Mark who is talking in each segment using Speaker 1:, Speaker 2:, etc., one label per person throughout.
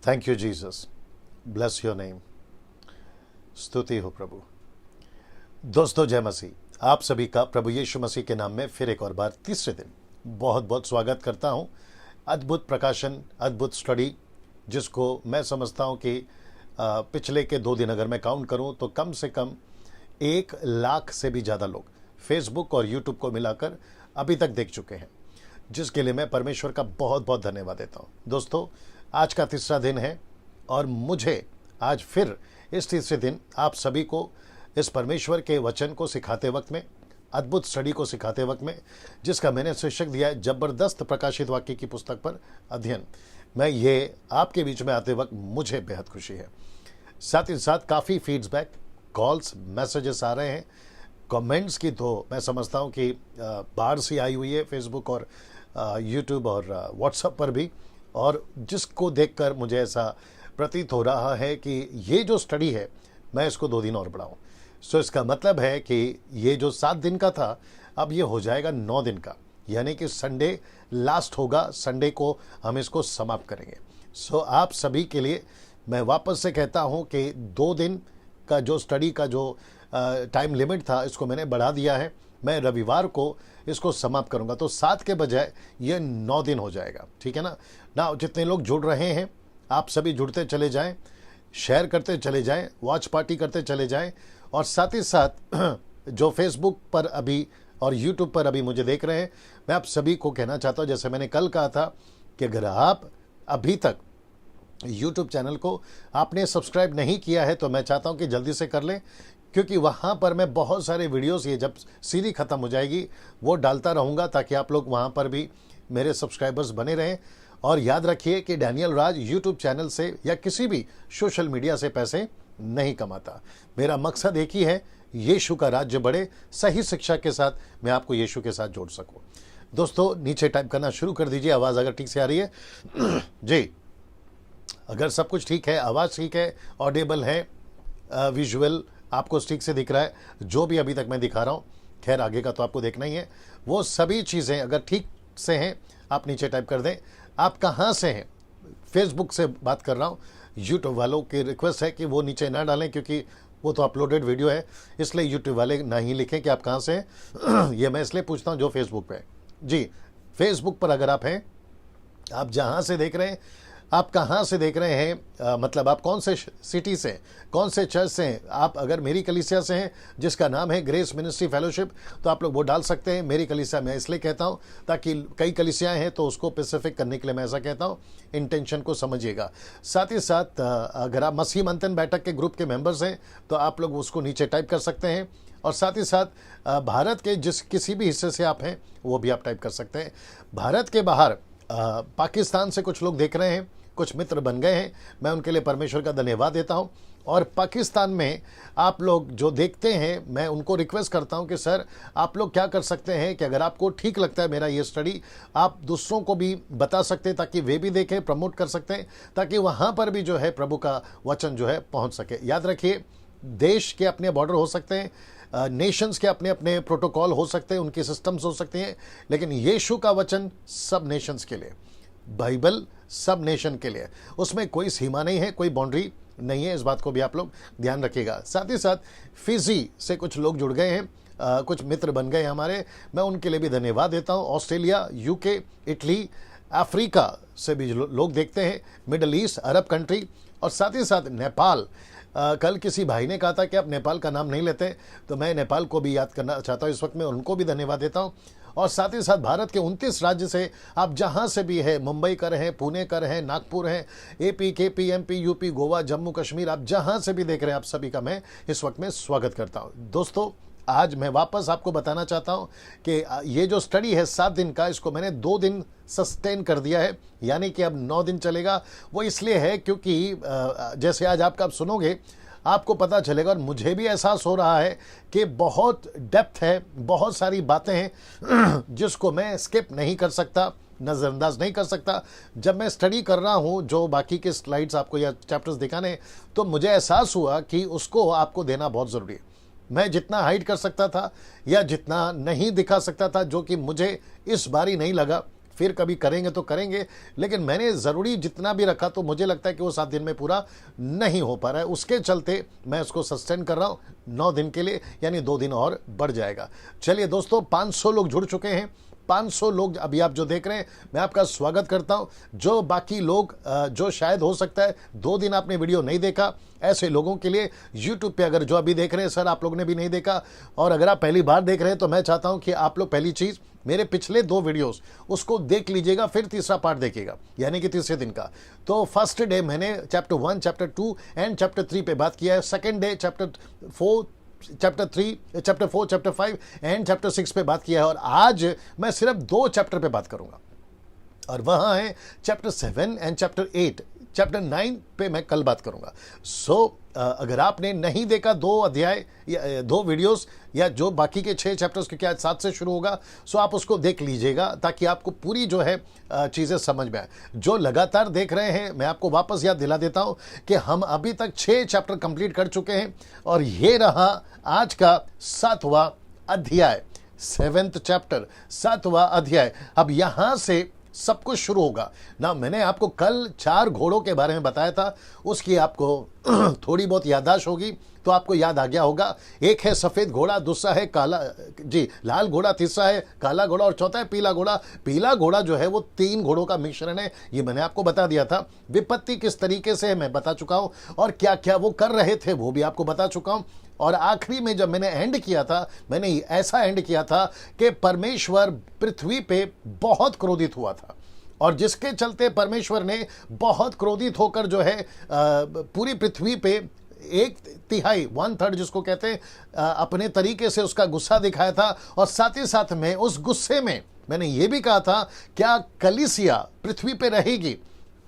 Speaker 1: Thank you Jesus, bless your name. स्तुति हो प्रभु। दोस्तों जय मसीह। आप सभी का प्रभु यीशु मसीह के नाम में फिर एक और बार तीसरे दिन बहुत बहुत स्वागत करता हूं। अद्भुत प्रकाशन, अद्भुत स्टडी, जिसको मैं समझता हूं कि पिछले के 2 दिन अगर मैं काउंट करूं तो कम से कम 1 लाख से भी ज़्यादा लोग फेसबुक और यूट्यूब को मिलाकर अभी तक देख चुके हैं, जिसके लिए मैं परमेश्वर का बहुत बहुत धन्यवाद देता हूं। दोस्तों आज का तीसरा दिन है और मुझे आज फिर इस तीसरे दिन आप सभी को इस परमेश्वर के वचन को सिखाते वक्त में, अद्भुत स्टडी को सिखाते वक्त में, जिसका मैंने शीर्षक दिया है जबरदस्त प्रकाशित वाक्य की पुस्तक पर अध्ययन, मैं ये आपके बीच में आते वक्त मुझे बेहद खुशी है। साथ ही साथ काफ़ी फीडबैक, कॉल्स, मैसेजेस आ रहे हैं। कमेंट्स की तो मैं समझता हूँ कि बाढ़ सी आई हुई है फेसबुक और यूट्यूब और व्हाट्सएप पर भी, और जिसको देखकर मुझे ऐसा प्रतीत हो रहा है कि ये जो स्टडी है मैं इसको 2 दिन और बढ़ाऊँ। सो इसका मतलब है कि ये जो 7 दिन का था अब ये हो जाएगा 9 दिन का, यानी कि संडे लास्ट होगा, संडे को हम इसको समाप्त करेंगे। सो आप सभी के लिए मैं वापस से कहता हूँ कि 2 दिन का जो स्टडी का जो टाइम लिमिट था इसको मैंने बढ़ा दिया है। मैं रविवार को इसको समाप्त करूंगा, तो 7 के बजाय ये 9 दिन हो जाएगा। ठीक है ना। जितने लोग जुड़ रहे हैं आप सभी जुड़ते चले जाएं, शेयर करते चले जाएं, वॉच पार्टी करते चले जाएं, और साथ ही साथ जो फेसबुक पर अभी और यूट्यूब पर अभी मुझे देख रहे हैं, मैं आप सभी को कहना चाहता हूं, जैसे मैंने कल कहा था कि अगर आप अभी तक यूट्यूब चैनल को आपने सब्सक्राइब नहीं किया है तो मैं चाहता हूं कि जल्दी से कर लें, क्योंकि वहाँ पर मैं बहुत सारे वीडियोस, ये जब सीरीज ख़त्म हो जाएगी वो डालता रहूँगा, ताकि आप लोग वहाँ पर भी मेरे सब्सक्राइबर्स बने रहें। और याद रखिए कि डैनियल राज यूट्यूब चैनल से या किसी भी सोशल मीडिया से पैसे नहीं कमाता। मेरा मकसद एक ही है, यीशु का राज्य बढ़े, सही शिक्षा के साथ मैं आपको यीशु के साथ जोड़ सकूँ। दोस्तों नीचे टाइप करना शुरू कर दीजिए, आवाज़ अगर ठीक से आ रही है जी, अगर सब कुछ ठीक है, आवाज़ ठीक है, ऑडिबल है, विजुअल आपको ठीक से दिख रहा है, जो भी अभी तक मैं दिखा रहा हूँ, खैर आगे का तो आपको देखना ही है, वो सभी चीज़ें अगर ठीक से हैं आप नीचे टाइप कर दें। आप कहाँ से हैं? फेसबुक से बात कर रहा हूँ। यूट्यूब वालों की रिक्वेस्ट है कि वो नीचे ना डालें, क्योंकि वो तो अपलोडेड वीडियो है, इसलिए यूट्यूब वाले ना ही लिखें कि आप कहाँ से हैं। ये मैं इसलिए पूछता हूँ जो फेसबुक पे है जी। फेसबुक पर अगर आप हैं, आप जहाँ से देख रहे हैं, आप कहाँ से देख रहे हैं, मतलब आप कौन से सिटी से, कौन से चर्च से हैं। आप अगर मेरी कलीसिया से हैं जिसका नाम है ग्रेस मिनिस्ट्री फेलोशिप, तो आप लोग वो डाल सकते हैं। मेरी कलीसिया मैं इसलिए कहता हूँ ताकि कई कलीसियाएं हैं तो उसको स्पेसिफिक करने के लिए मैं ऐसा कहता हूँ, इंटेंशन को समझिएगा। साथ ही साथ अगर आप मसीह मंथन बैठक के ग्रुप के मेंबर्स हैं तो आप लोग उसको नीचे टाइप कर सकते हैं, और साथ ही साथ भारत के जिस किसी भी हिस्से से आप हैं वो भी आप टाइप कर सकते हैं। भारत के बाहर पाकिस्तान से कुछ लोग देख रहे हैं, कुछ मित्र बन गए हैं, मैं उनके लिए परमेश्वर का धन्यवाद देता हूं। और पाकिस्तान में आप लोग जो देखते हैं, मैं उनको रिक्वेस्ट करता हूं कि सर आप लोग क्या कर सकते हैं कि अगर आपको ठीक लगता है मेरा ये स्टडी, आप दूसरों को भी बता सकते हैं ताकि वे भी देखें, प्रमोट कर सकते हैं, ताकि वहां पर भी जो है प्रभु का वचन जो है पहुंच सके। याद रखिए, देश के अपने बॉर्डर हो सकते हैं, नेशंस के अपने अपने प्रोटोकॉल हो सकते हैं, उनके सिस्टम्स हो सकते हैं, लेकिन यीशु का वचन सब नेशंस के लिए, बाइबल सब नेशन के लिए, उसमें कोई सीमा नहीं है, कोई बाउंड्री नहीं है। इस बात को भी आप लोग ध्यान रखिएगा। साथ ही साथ फिजी से कुछ लोग जुड़ गए हैं, कुछ मित्र बन गए हमारे, मैं उनके लिए भी धन्यवाद देता हूं। ऑस्ट्रेलिया, यूके, इटली, अफ्रीका से भी लोग देखते हैं, मिडल ईस्ट, अरब कंट्री, और साथ ही साथ नेपाल। कल किसी भाई ने कहा था कि आप नेपाल का नाम नहीं लेते, तो मैं नेपाल को भी याद करना चाहता हूँ इस वक्त में, उनको भी धन्यवाद देता हूँ। और साथ ही साथ भारत के 29 राज्य से आप जहां से भी है, मुंबई का रहें, पुणे का रहें, नागपुर हैं, AP, KP, MP, UP, Goa, Jammu Kashmir, आप जहां से भी देख रहे हैं, आप सभी का मैं इस वक्त में स्वागत करता हूं। दोस्तों आज मैं वापस आपको बताना चाहता हूं कि ये जो स्टडी है 7 दिन का, इसको मैंने 2 दिन सस्टेन कर दिया है, यानी कि अब 9 दिन चलेगा। वो इसलिए है क्योंकि जैसे आज आप सुनोगे आपको पता चलेगा, और मुझे भी एहसास हो रहा है कि बहुत डेप्थ है, बहुत सारी बातें हैं जिसको मैं स्किप नहीं कर सकता, नज़रअंदाज नहीं कर सकता। जब मैं स्टडी कर रहा हूं जो बाकी के स्लाइड्स आपको या चैप्टर्स दिखाने, तो मुझे एहसास हुआ कि उसको आपको देना बहुत ज़रूरी है। मैं जितना हाइड कर सकता था या जितना नहीं दिखा सकता था, जो कि मुझे इस बारी नहीं लगा, फिर कभी करेंगे तो करेंगे, लेकिन मैंने ज़रूरी जितना भी रखा तो मुझे लगता है कि वो 7 दिन में पूरा नहीं हो पा रहा है। उसके चलते मैं उसको सस्टेन कर रहा हूँ 9 दिन के लिए, यानी 2 दिन और बढ़ जाएगा। चलिए दोस्तों, 500 लोग जुड़ चुके हैं। 500 लोग अभी आप जो देख रहे हैं, मैं आपका स्वागत करता हूं। जो बाकी लोग जो शायद हो सकता है 2 दिन आपने वीडियो नहीं देखा, ऐसे लोगों के लिए YouTube पे अगर जो अभी देख रहे हैं, सर आप लोग ने भी नहीं देखा, और अगर आप पहली बार देख रहे हैं तो मैं चाहता हूं कि आप लोग पहली चीज़ मेरे पिछले 2 वीडियोस उसको देख लीजिएगा, फिर तीसरा पार्ट देखिएगा, यानी कि तीसरे दिन का। तो फर्स्ट डे मैंने चैप्टर 1, चैप्टर 2 एंड चैप्टर 3 पे बात किया है। Second day chapter 4, chapter 4, chapter 5 and chapter 6 पे बात किया है, और आज मैं सिर्फ 2 चैप्टर पे बात करूंगा, और वहां है चैप्टर 7 एंड चैप्टर 8। चैप्टर 9 पे मैं कल बात करूंगा। अगर आपने नहीं देखा 2 अध्याय या 2 वीडियोस या जो बाकी के 6 चैप्टर्स, क्योंकि आज 7 से शुरू होगा, सो आप उसको देख लीजिएगा ताकि आपको पूरी जो है चीज़ें समझ में आए। जो लगातार देख रहे हैं, मैं आपको वापस याद दिला देता हूं कि हम अभी तक 6 चैप्टर कंप्लीट कर चुके हैं, और ये रहा आज का 7वां अध्याय, 7th चैप्टर, 7वां अध्याय। अब यहां से सब कुछ शुरू होगा ना। मैंने आपको कल 4 घोड़ों के बारे में बताया था, उसकी आपको थोड़ी बहुत याददाश्त होगी तो आपको याद आ गया होगा। एक है सफेद घोड़ा, दूसरा है लाल घोड़ा, तीसरा है काला घोड़ा, और चौथा है पीला घोड़ा। पीला घोड़ा जो है वो 3 घोड़ों का मिश्रण है, ये मैंने आपको बता दिया था। विपत्ति किस तरीके से है मैं बता चुका हूं, और क्या क्या वो कर रहे थे वो भी आपको बता चुका हूं। और आखिरी में जब मैंने एंड किया था, मैंने ऐसा एंड किया था कि परमेश्वर पृथ्वी पे बहुत क्रोधित हुआ था, और जिसके चलते परमेश्वर ने बहुत क्रोधित होकर जो है पूरी पृथ्वी पे 1/3, 1/3 जिसको कहते हैं, अपने तरीके से उसका गुस्सा दिखाया था। और साथ ही साथ में उस गुस्से में मैंने ये भी कहा था, क्या कलीसिया पृथ्वी पे रहेगी,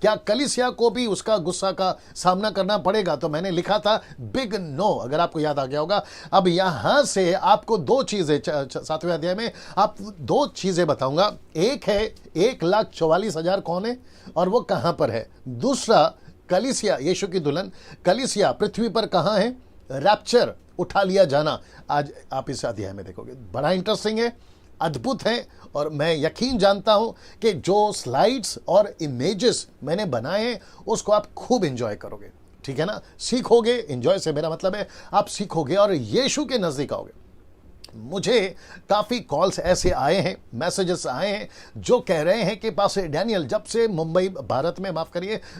Speaker 1: क्या कलीसिया को भी उसका गुस्सा का सामना करना पड़ेगा? तो मैंने लिखा था बिग नो, अगर आपको याद आ गया होगा। अब यहां से आपको 2 चीजें 7वें अध्याय में आप 2 चीजें बताऊंगा। एक है 1,44,000 कौन है और वो कहां पर है। दूसरा, कलीसिया, यीशु की दुल्हन कलीसिया पृथ्वी पर कहां है, रैप्चर, उठा लिया जाना, आज आप इस अध्याय में देखोगे। बड़ा इंटरेस्टिंग है, अद्भुत है, और मैं यकीन जानता हूं कि जो स्लाइड्स और इमेजेस मैंने बनाए हैं उसको आप खूब एंजॉय करोगे, ठीक है ना। सीखोगे, एंजॉय से मेरा मतलब है आप सीखोगे और यीशु के नजदीक आओगे। मुझे काफ़ी कॉल्स ऐसे आए हैं, मैसेजेस आए हैं जो कह रहे हैं कि पास्टर डैनियल, जब से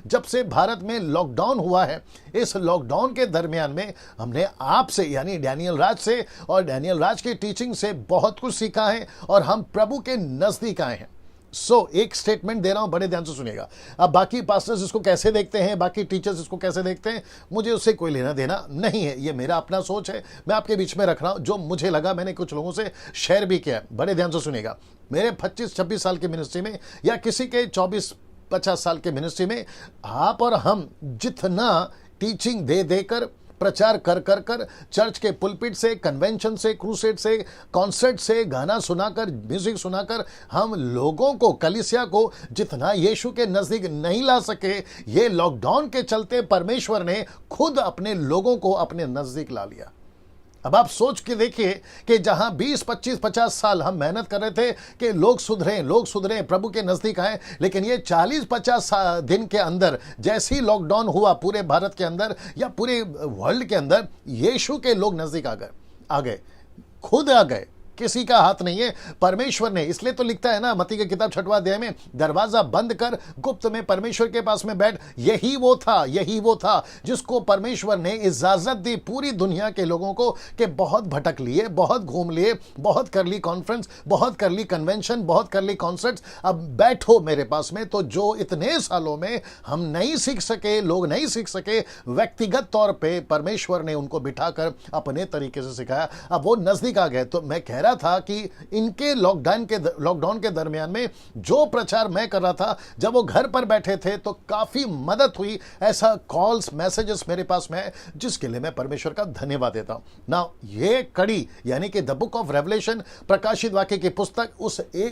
Speaker 1: जब से भारत में लॉकडाउन हुआ है, इस लॉकडाउन के दरमियान में हमने आपसे यानी डैनियल राज से और डैनियल राज की टीचिंग से बहुत कुछ सीखा है और हम प्रभु के नज़दीक आए हैं। एक स्टेटमेंट दे रहा हूं, बड़े ध्यान से सुनिएगा। अब बाकी पास्टर्स इसको कैसे देखते हैं, बाकी टीचर्स इसको कैसे देखते हैं, मुझे उससे कोई लेना देना नहीं है। ये मेरा अपना सोच है, मैं आपके बीच में रख रहा हूं जो मुझे लगा। मैंने कुछ लोगों से शेयर भी किया है, बड़े ध्यान से सुनिएगा। मेरे 25-26 साल की मिनिस्ट्री में या किसी के 24-50 साल के मिनिस्ट्री में आप और हम जितना टीचिंग दे देकर, प्रचार कर कर कर, चर्च के पुलपिट से, कन्वेंशन से, क्रूसेड से, कॉन्सर्ट से, गाना सुनाकर, म्यूजिक सुनाकर हम लोगों को, कलीसिया को जितना यीशु के नजदीक नहीं ला सके, ये लॉकडाउन के चलते परमेश्वर ने खुद अपने लोगों को अपने नजदीक ला लिया। अब आप सोच के देखिए कि जहां 20, 25, 50 साल हम मेहनत कर रहे थे कि लोग सुधरें, प्रभु के नजदीक आए, लेकिन ये 40-50 दिन के अंदर जैसे ही लॉकडाउन हुआ पूरे भारत के अंदर या पूरे वर्ल्ड के अंदर, यीशु के लोग नजदीक आ गए, खुद आ गए। किसी का हाथ नहीं है, परमेश्वर ने। इसलिए तो लिखता है ना मत्ती की किताब 6वां अध्याय में, दरवाजा बंद कर गुप्त में परमेश्वर के पास में बैठ। यही वो था जिसको परमेश्वर ने इजाजत दी पूरी दुनिया के लोगों को कि बहुत भटक लिए, बहुत घूम लिए, बहुत कर ली कॉन्फ्रेंस, बहुत कर ली कन्वेंशन, बहुत कर ली कॉन्सर्ट्स, अब बैठो मेरे पास में। तो जो इतने सालों में हम नहीं सीख सके, लोग नहीं सीख सके, व्यक्तिगत तौर पे परमेश्वर ने उनको बिठाकर अपने तरीके से सिखाया। अब वो नजदीक आ गए। तो मैं कह रहा था कि इनके लॉकडाउन के दरमियान में जो प्रचार मैं कर रहा था, जब वो घर पर बैठे थे तो काफी मदद हुई। ऐसा कॉल्स, मैसेजेस मेरे पास में है जिसके लिए मैं परमेश्वर का धन्यवाद देता हूं ना। ये कड़ी यानी कि द बुक ऑफ रेवलेशन, प्रकाशित वाक्य की पुस्तक,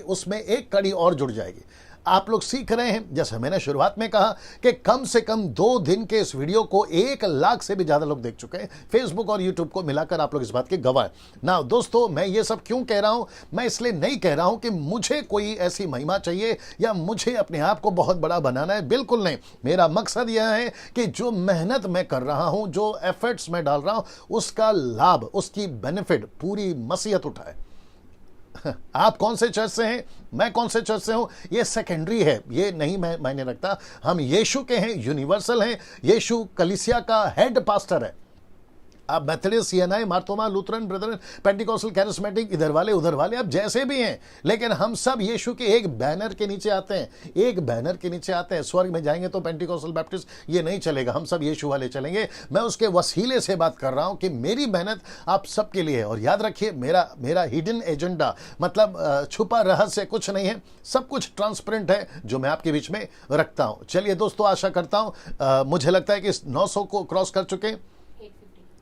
Speaker 1: उसमें एक कड़ी और जुड़ जाएगी। आप लोग सीख रहे हैं। जैसे मैंने शुरुआत में कहा कि कम से कम 2 दिन के इस वीडियो को 1 लाख से भी ज़्यादा लोग देख चुके हैं। फेसबुक और यूट्यूब को मिलाकर आप लोग इस बात के गवाह हैं। ना दोस्तों, मैं ये सब क्यों कह रहा हूं? मैं इसलिए नहीं कह रहा हूं कि मुझे कोई ऐसी महिमा चाहिए या मुझे अपने आप को बहुत बड़ा बनाना है। बिल्कुल नहीं। मेरा मकसद यह है कि जो मेहनत मैं कर रहा हूं, जो एफर्ट्स मैं डाल रहा हूं, उसका लाभ, उसकी बेनिफिट पूरी मसीहत उठाए। आप कौन से चर्च से हैं, मैं कौन से चर्च से हूं, ये सेकेंडरी है, ये नहीं मैं मायने रखता। हम यीशु के हैं, यूनिवर्सल हैं। यीशु कलीसिया का हेड पास्टर है। आप Methodist, CNI, Marthoma, Lutheran, Brethren, Pentecostal, charismatic, इधर वाले उधर वाले, आप जैसे भी हैं, लेकिन हम सब यीशु के एक बैनर के नीचे आते हैं। एक बैनर के नीचे आते हैं। स्वर्ग में जाएंगे तो पेंटिकोस्टल, बैप्टिस्ट ये नहीं चलेगा, हम सब यीशु वाले चलेंगे। मैं उसके वसीले से बात कर रहा हूं कि मेरी मेहनत आप सबके लिए है। और याद रखिए, मेरा हिडन एजेंडा, मतलब छुपा रहस्य कुछ नहीं है, सब कुछ ट्रांसपेरेंट है जो मैं आपके बीच में रखता हूं। चलिए दोस्तों, आशा करता हूं, मुझे लगता है कि 900 को क्रॉस कर चुके हैं।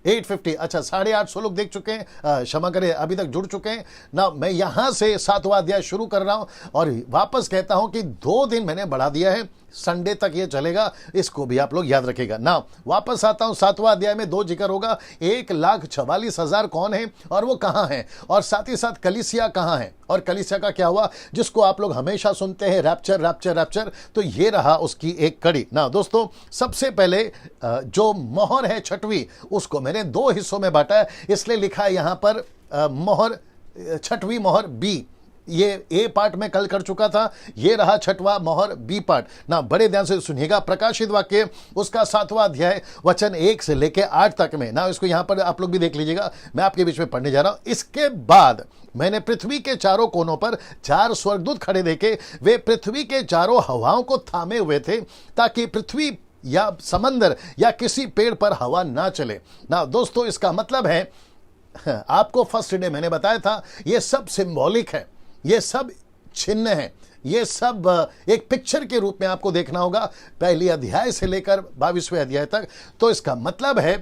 Speaker 1: 850, अच्छा 850 लोग देख चुके हैं, क्षमा करें, अभी तक जुड़ चुके हैं ना। मैं यहां से 7वां अध्याय शुरू कर रहा हूं और वापस कहता हूं कि 2 दिन मैंने बढ़ा दिया है, संडे तक ये चलेगा, इसको भी आप लोग याद रखिएगा ना। वापस आता हूं, 7वां अध्याय में 2 जिक्र होगा। 1,44,000 कौन है और वो कहां है, और साथ ही साथ कलीसिया कहां है, और कलीसिया का क्या हुआ, जिसको आप लोग हमेशा सुनते हैं, रैप्चर रैप्चर रैप्चर। तो ये रहा उसकी एक कड़ी ना। दोस्तों, सबसे पहले जो मोहर है 6वीं, उसको मैंने 2 हिस्सों में बांटा है, इसलिए लिखा है यहां पर मोहर, 6वीं मोहर बी। ये ए पार्ट में कल कर चुका था, ये रहा 6वां मोहर बी पार्ट ना। बड़े ध्यान से सुनिएगा। प्रकाशित वाक्य उसका 7वां अध्याय वचन 1 से लेके 8 तक में ना, इसको यहां पर आप लोग भी देख लीजिएगा, मैं आपके बीच में पढ़ने जा रहा हूं। इसके बाद मैंने पृथ्वी के चारों कोनों पर 4 स्वर्गदूत खड़े देखे। वे पृथ्वी के चारों हवाओं को थामे हुए थे, ताकि पृथ्वी या समंदर या किसी पेड़ पर हवा ना चले ना। दोस्तों, इसका मतलब है, आपको फर्स्ट डे मैंने बताया था, ये सब सिंबॉलिक है, ये सब चिन्ह है, ये सब एक पिक्चर के रूप में आपको देखना होगा, पहली अध्याय से लेकर 22वें अध्याय तक। तो इसका मतलब है,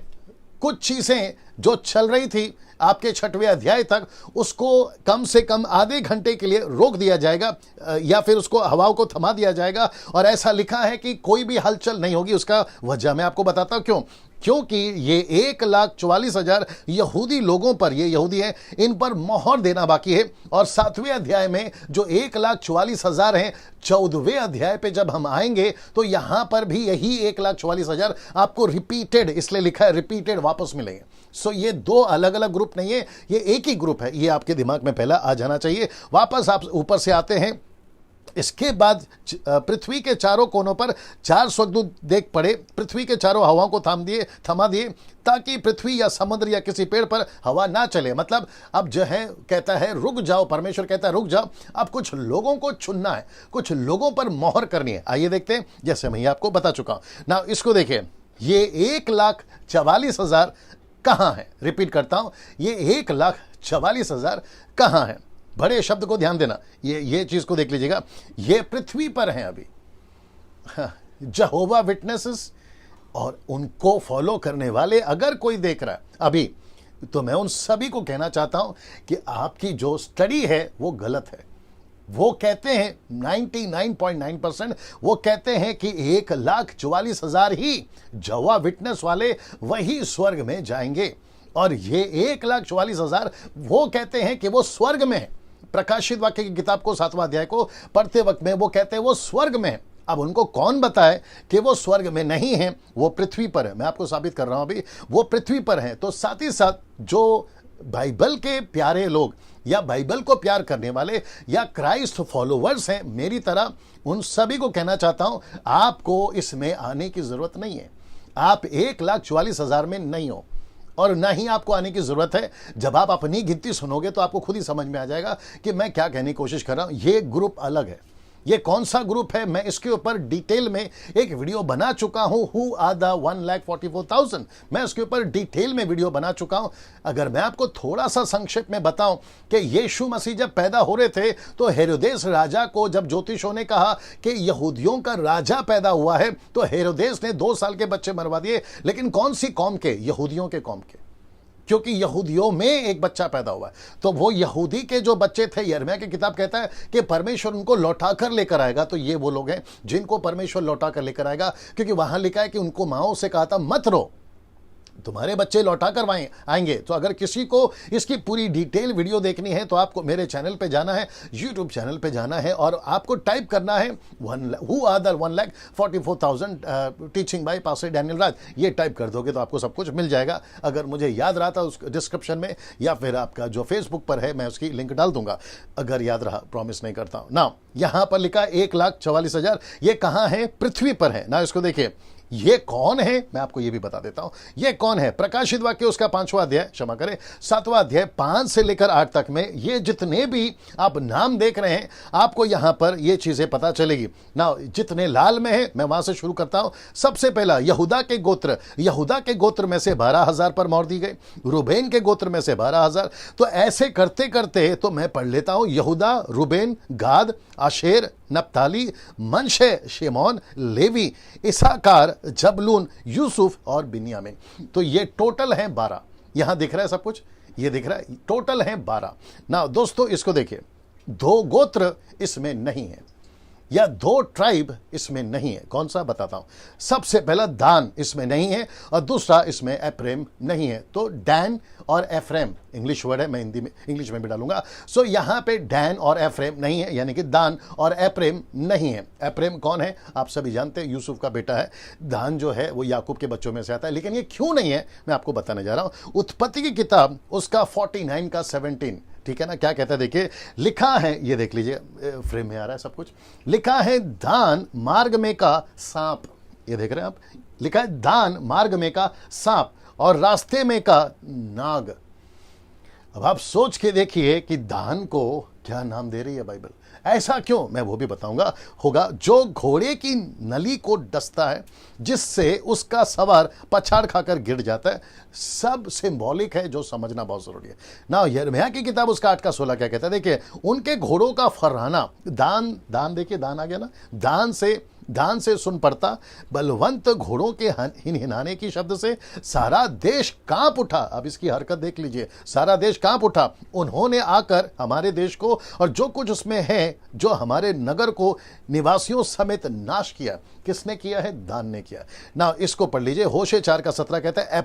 Speaker 1: कुछ चीजें जो चल रही थी आपके 6वें अध्याय तक, उसको कम से कम आधे घंटे के लिए रोक दिया जाएगा, या फिर उसको हवाओं को थमा दिया जाएगा। और ऐसा लिखा है कि कोई भी हलचल नहीं होगी। उसका वजह मैं आपको बताता हूं क्यों। क्योंकि ये 1,44,000 यहूदी लोगों पर, ये यहूदी हैं, इन पर मोहर देना बाकी है। और 7वें अध्याय में जो 1,44,000 हैं, 14वें अध्याय पे जब हम आएंगे तो यहां पर भी यही 1,44,000 आपको रिपीटेड, इसलिए लिखा है रिपीटेड, वापस मिलेंगे। सो ये 2 अलग अलग ग्रुप नहीं है, ये एक ही ग्रुप है। ये आपके दिमाग में पहला आ जाना चाहिए। वापस आप ऊपर से आते हैं। इसके बाद पृथ्वी के चारों कोनों पर 4 स्वर्गदूत देख पड़े। पृथ्वी के चारों हवाओं को थमा दिए, ताकि पृथ्वी या समुद्र या किसी पेड़ पर हवा ना चले। मतलब अब जो है, कहता है रुक जाओ, परमेश्वर कहता है रुक जाओ, अब कुछ लोगों को चुनना है, कुछ लोगों पर मोहर करनी है। आइए देखते हैं, जैसे मैं आपको बता चुका हूं ना। इसको देखिए, ये 1,44,000 कहां है। रिपीट करता हूं, ये 1,44,000 कहां है। बड़े शब्द को ध्यान देना, ये चीज को देख लीजिएगा। ये पृथ्वी पर हैं अभी, जहोवा विटनेसेस और उनको फॉलो करने वाले अगर कोई देख रहा है अभी, तो मैं उन सभी को कहना चाहता हूं कि आपकी जो स्टडी है वो गलत है। वो कहते हैं 99.9%, वो कहते हैं कि 1,44,000 ही जहोवा विटनेस वाले वही स्वर्ग में जाएंगे। और ये 1,44,000 वो कहते हैं कि वो स्वर्ग में है। प्रकाशित वाक्य की किताब को 7वां अध्याय को पढ़ते वक्त में वो कहते हैं वो स्वर्ग में है। अब उनको कौन बताए कि वो स्वर्ग में नहीं है, वो पृथ्वी पर है। मैं आपको साबित कर रहा हूं अभी, वो पृथ्वी पर है। तो साथ ही साथ जो बाइबल के प्यारे लोग या बाइबल को प्यार करने वाले या क्राइस्ट फॉलोवर्स हैं मेरी तरह, उन सभी को कहना चाहता हूं, आपको इसमें आने की जरूरत नहीं है। आप 1,44,000 में नहीं हो, और ना ही आपको आने की जरूरत है। जब आप अपनी गिनती सुनोगे तो आपको खुद ही समझ में आ जाएगा कि मैं क्या कहने की कोशिश कर रहा हूं। ये ग्रुप अलग है। ये कौन सा ग्रुप है, मैं इसके ऊपर डिटेल में एक वीडियो बना चुका हूं। हु आर द 1,44,000, मैं इसके ऊपर डिटेल में वीडियो बना चुका हूं। अगर मैं आपको थोड़ा सा संक्षेप में बताऊं कि यीशु मसीह जब पैदा हो रहे थे तो हेरोदेस राजा को जब ज्योतिषों ने कहा कि यहूदियों का राजा पैदा हुआ है, तो हेरोदेस ने 2 साल के बच्चे मरवा दिए। लेकिन कौन सी कौम के? यहूदियों के कौम के। क्योंकि यहूदियों में एक बच्चा पैदा हुआ है। तो वो यहूदी के जो बच्चे थे, यिर्मयाह की किताब कहता है कि परमेश्वर उनको लौटा कर लेकर आएगा। तो ये वो लोग हैं जिनको परमेश्वर लौटा कर लेकर आएगा, क्योंकि वहां लिखा है कि उनको माओ से कहा था मत रो, तुम्हारे बच्चे लौटा कर आएंगे। तो अगर किसी को इसकी पूरी डिटेल वीडियो देखनी है तो आपको मेरे चैनल पे जाना है, यूट्यूब चैनल पे जाना है, और आपको टाइप करना है who are the 1,44,000 teaching by pastor Daniel Raj. ये टाइप कर दोगे तो आपको सब कुछ मिल जाएगा। अगर मुझे याद रहा था उस डिस्क्रिप्शन में, या फिर आपका जो फेसबुक पर है मैं उसकी लिंक डाल दूंगा, अगर याद रहा, प्रॉमिस नहीं करता हूं ना। यहां पर लिखा 1,44,000, ये कहां है? पृथ्वी पर है ना। इसको देखिए, ये कौन है मैं आपको ये भी बता देता हूं। ये कौन है? प्रकाशित वाक्य उसका 5वां अध्याय, क्षमा करें 7वां अध्याय 5 से लेकर 8 तक में ये जितने भी आप नाम देख रहे हैं, आपको यहां पर ये चीजें पता चलेगी ना। जितने लाल में है मैं वहां से शुरू करता हूं। सबसे पहला यहूदा के गोत्र, यहूदा के गोत्र में से 12,000 पर मोहर दी गई, रूबेन के गोत्र में से 12,000। तो ऐसे करते करते तो मैं पढ़ लेता हूं, यहूदा, रूबेन, गाद, आशेर, नप्ताली, मनशे, शिमोन, लेवी, इसाकार, जबलून, यूसुफ और बिन्यामीन। तो ये टोटल है 12। यहां दिख रहा है सब कुछ, ये दिख रहा है, टोटल है 12 ना। दोस्तों इसको देखिए, 2 गोत्र इसमें नहीं है, या 2 ट्राइब इसमें नहीं है। कौन सा बताता हूं। सबसे पहला दान इसमें नहीं है, और दूसरा इसमें एफ्रेम नहीं है। तो डैन और एफ्रेम इंग्लिश वर्ड है, मैं हिंदी में इंग्लिश में भी डालूंगा। सो यहां पे डैन और एफ्रेम नहीं है, यानी कि दान और एफ्रेम नहीं है। एफ्रेम कौन है? आप सभी जानते हैं, यूसुफ का बेटा है। दान जो है वो याकूब के बच्चों में से आता है। लेकिन ये क्यों नहीं है मैं आपको बताने जा रहा हूं। उत्पत्ति की किताब उसका 49 का 17, ठीक है ना, क्या कहता है देखिए, लिखा है, ये देख लीजिए, फ्रेम में आ रहा है सब कुछ। लिखा है दान मार्ग में का सांप, ये देख रहे हैं आप, लिखा है दान मार्ग में का सांप और रास्ते में का नाग। अब आप सोच के देखिए कि दान को क्या नाम दे रही है बाइबल। ऐसा क्यों, मैं वो भी बताऊंगा। होगा जो घोड़े की नली को डसता है, जिससे उसका सवार पछाड़ खाकर गिर जाता है, सब सिंबॉलिक है, जो समझना बहुत जरूरी है ना। यिर्मयाह की किताब उसका 8 का 16 क्या कहता है देखिए, उनके घोड़ों का फरहाना, दान देखिए, दान आ गया ना, दान से सुन पड़ता, बलवंत घोड़ों के हिनहिनाने की शब्द से सारा देश कांप उठा। अब इसकी हरकत देख लीजिए, सारा देश कांप उठा। उन्होंने आकर हमारे देश को और जो कुछ उसमें है, जो हमारे नगर को निवासियों समेत नाश किया। किसने किया है? दान ने किया ना। इसको पढ़ लीजिए, होशे 4 का 17 कहता है,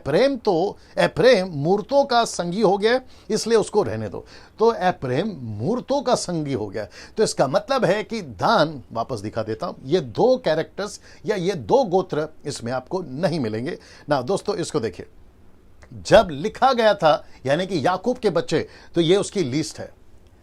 Speaker 1: एफ्रेम मूर्तों का संगी हो गया, इसलिए उसको रहने दो। तो एफ्रेम मूर्तों का संगी हो गया, तो इसका मतलब है कि दान, वापस दिखा देता हूं, ये 2 कैरेक्टर्स या ये 2 गोत्र इसमें आपको नहीं मिलेंगे ना। दोस्तों इसको देखिए, जब लिखा गया था यानी कि याकूब के बच्चे, तो ये उसकी लिस्ट है।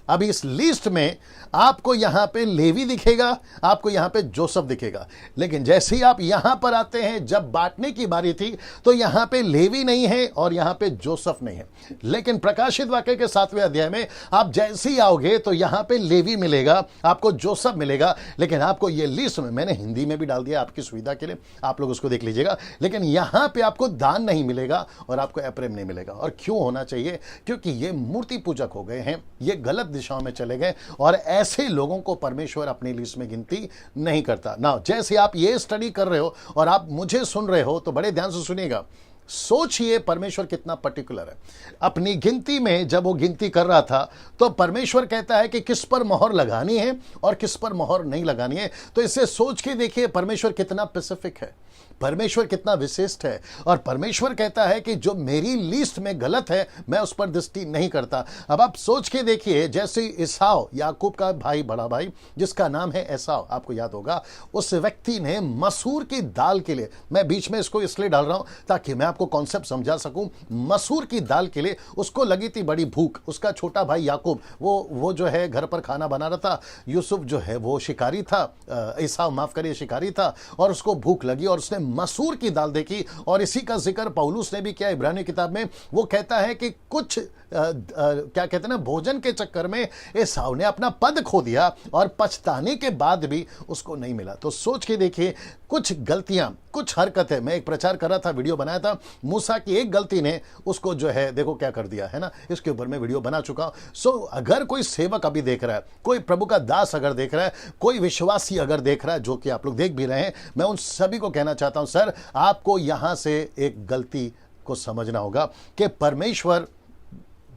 Speaker 1: अब इस लिस्ट में आपको यहां पे लेवी दिखेगा, आपको यहां पे जोसेफ दिखेगा। लेकिन जैसे ही आप यहां पर आते हैं, जब बांटने की बारी थी, तो यहां पे लेवी नहीं है और यहां पे जोसेफ नहीं है। लेकिन प्रकाशित वाक्य के 7वें अध्याय में आप जैसे ही आओगे तो यहां पे लेवी मिलेगा, आपको जोसेफ मिलेगा। लेकिन आपको ये लिस्ट में मैंने हिंदी में भी डाल दिया आपकी सुविधा के लिए, आप लोग उसको देख लीजिएगा। लेकिन यहां पे आपको दान नहीं मिलेगा और आपको एफ्रेम नहीं मिलेगा। और क्यों होना चाहिए? क्योंकि ये मूर्ति पूजक हो गए हैं, ये गलत दिशाओं में चले गए, और ऐसे लोगों को परमेश्वर अपनी लिस्ट में गिनती नहीं करता ना। जैसे आप ये स्टडी कर रहे हो और आप मुझे सुन रहे हो, तो बड़े ध्यान से सुनिएगा। सोचिए परमेश्वर कितना पर्टिकुलर है। अपनी गिनती में जब वो गिनती कर रहा था, तो परमेश्वर कहता है कि किस पर मोहर लगानी है और किस पर मोहर नहीं लगानी है। तो इससे सोच के देखिए परमेश्वर कितना स्पेसिफिक है, परमेश्वर कितना विशिष्ट है। और परमेश्वर कहता है कि जो मेरी लिस्ट में गलत है, मैं उस पर दृष्टि नहीं करता। अब आप सोच के देखिए, जैसे एसाव, याकूब का भाई, बड़ा भाई, जिसका नाम है एसाव, आपको याद होगा, उस व्यक्ति ने मसूर की दाल के लिए, मैं बीच में इसको इसलिए डाल रहा हूं ताकि मैं आपको कॉन्सेप्ट समझा सकूं। मसूर की दाल के लिए उसको लगी थी बड़ी भूख। उसका छोटा भाई याकूब, वो जो है घर पर खाना बना रहा था। यूसुफ जो है वो शिकारी था, एसाव माफ करिए शिकारी था, और उसको भूख लगी और उसने मसूर की दाल देखी। और इसी का जिक्र पौलुस ने भी किया इब्रानी किताब में। वो कहता है कि कुछ क्या कहते हैं ना, भोजन के चक्कर में एसाव ने अपना पद खो दिया और पछताने के बाद भी उसको नहीं मिला। तो सोच के देखिए, कुछ गलतियां, कुछ हरकतें, मैं एक प्रचार कर रहा था, वीडियो बनाया था, मूसा की एक गलती ने उसको जो है देखो क्या कर दिया है ना। इसके ऊपर मैं वीडियो बना चुका हूं। सो अगर कोई सेवक अभी देख रहा है, कोई प्रभु का दास अगर देख रहा है, कोई विश्वासी अगर देख रहा है, जो कि आप लोग देख भी रहे हैं, मैं उन सभी को कहना चाहता हूं, सर आपको यहां से एक गलती आपको समझना होगा कि परमेश्वर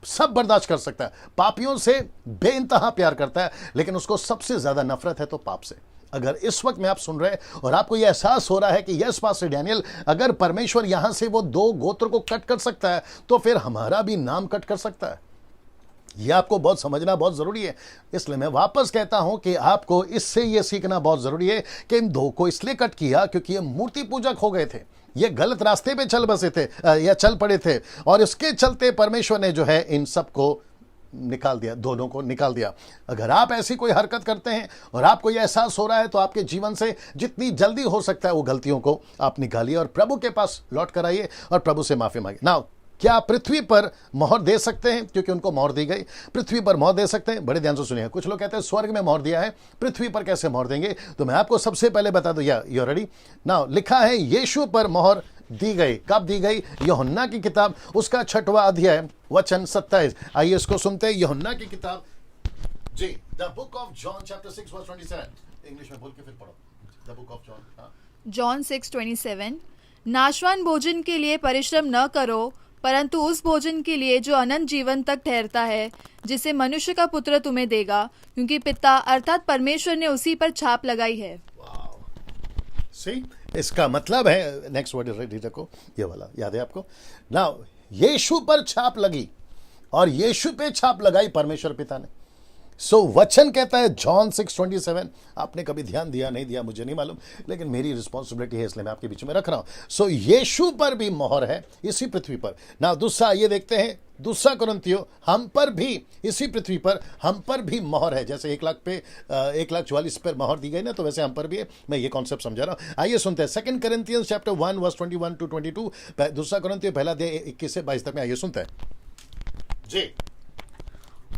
Speaker 1: सब बर्दाश्त कर सकता है, पापियों से बेइंतहा प्यार करता है, लेकिन उसको सबसे ज्यादा नफरत है तो पाप से। अगर इस वक्त में आप सुन रहे हैं और आपको यह एहसास हो रहा है कि यस पास्टर डैनियल, अगर परमेश्वर यहां से वो 2 गोत्र को कट कर सकता है तो फिर हमारा भी नाम कट कर सकता है। यह आपको बहुत समझना बहुत जरूरी है। इसलिए मैं वापस कहता हूं कि आपको इससे यह सीखना बहुत जरूरी है कि इन 2 को इसलिए कट किया क्योंकि ये मूर्ति पूजक हो गए थे, ये गलत रास्ते पे चल बसे थे या चल पड़े थे, और इसके चलते परमेश्वर ने जो है इन सबको निकाल दिया, दोनों को निकाल दिया। अगर आप ऐसी कोई हरकत करते हैं और आपको यह एहसास हो रहा है तो आपके जीवन से जितनी जल्दी हो सकता है वो गलतियों को आप निकालिए और प्रभु के पास लौट कर आइए और प्रभु से माफी मांगिए। नाउ क्या आप पृथ्वी पर मोहर दे सकते हैं? क्योंकि उनको मोहर दी गई, पृथ्वी पर मोहर दे सकते हैं? बड़े ध्यान से सुनिए। कुछ लोग कहते हैं स्वर्ग में मोहर दिया है, पृथ्वी पर कैसे मोहर देंगे? तो मैं आपको सबसे पहले बता दूं, या यू रेडी नाउ, लिखा है यीशु पर मोहर दी गई। कब दी गई? यूहन्ना की किताब उसका 6वां अध्याय वचन 27। आइए इसको सुनते हैं। यूहन्ना की किताब जी, the book of John chapter 6 verse 27। English में बोल के फिर पढ़ो। The book of John,
Speaker 2: John 6:27। नाशवान भोजन के लिए परिश्रम न करो, परंतु उस भोजन के लिए जो अनंत जीवन तक ठहरता है, जिसे मनुष्य का पुत्र तुम्हें देगा, क्योंकि पिता अर्थात परमेश्वर ने उसी पर छाप लगाई है।
Speaker 1: सी, इसका मतलब है, नेक्स्ट वर्ड रेडी रखो, ये वाला याद है आपको ना, यीशु पर छाप लगी और यीशु पे छाप लगाई परमेश्वर पिता ने। सो वचन कहता है जॉन 6:27। आपने कभी ध्यान दिया नहीं दिया मुझे नहीं मालूम, लेकिन मेरी रिस्पॉन्सिबिलिटी है इसलिए मैं आपके बीच में रख रहा हूं। सो यीशु पर भी मोहर है इसी पृथ्वी पर। ना दूसरा ये देखते हैं, दूसरा कुरिन्थियों, हम पर भी इसी पृथ्वी पर हम पर भी मोहर है। जैसे 1 लाख पे 1,44,000 पर मोहर दी गई ना, तो वैसे हम पर भी है। मैं ये कॉन्सेप्ट समझा रहा हूं। आइए सुनते हैं 2 Corinthians चैप्टर 1 वर्स 21 to 22। दूसरा कुरिन्थियों पहला अध्याय 21 से 22 तक में। आइए सुनते हैं जी।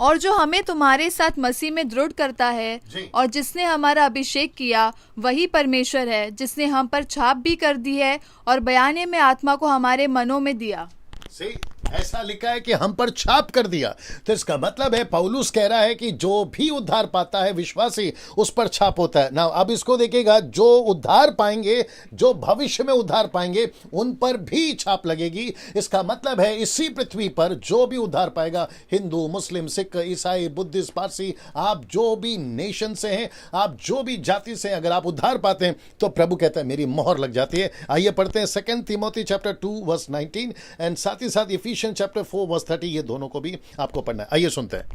Speaker 2: और जो हमें तुम्हारे साथ मसीह में दृढ़ करता है और जिसने हमारा अभिषेक किया, वही परमेश्वर है, जिसने हम पर छाप भी कर दी है और बयाने में आत्मा को हमारे मनों में दिया।
Speaker 1: See? ऐसा लिखा है कि हम पर छाप कर दिया। तो इसका मतलब है पौलुस कह रहा है कि जो भी उद्धार पाता है विश्वासी, उस पर छाप होता है ना। अब इसको देखिएगा, जो उद्धार पाएंगे, जो भविष्य में उद्धार पाएंगे, उन पर भी छाप लगेगी। इसका मतलब है इसी पृथ्वी पर जो भी उद्धार पाएगा, हिंदू, मुस्लिम, सिख, ईसाई, बुद्धिस्ट, पारसी, आप जो भी नेशन से हैं, आप जो भी जाति से, अगर आप उद्धार पाते हैं तो प्रभु कहता है मेरी मोहर लग जाती है। आइए पढ़ते हैं 2 Timothy चैप्टर 2 वर्स 19 एंड साथ ही साथ इफिशियंस चैप्टर 4 वर्स 30। ये दोनों को भी आपको पढ़ना है। आइए सुनते हैं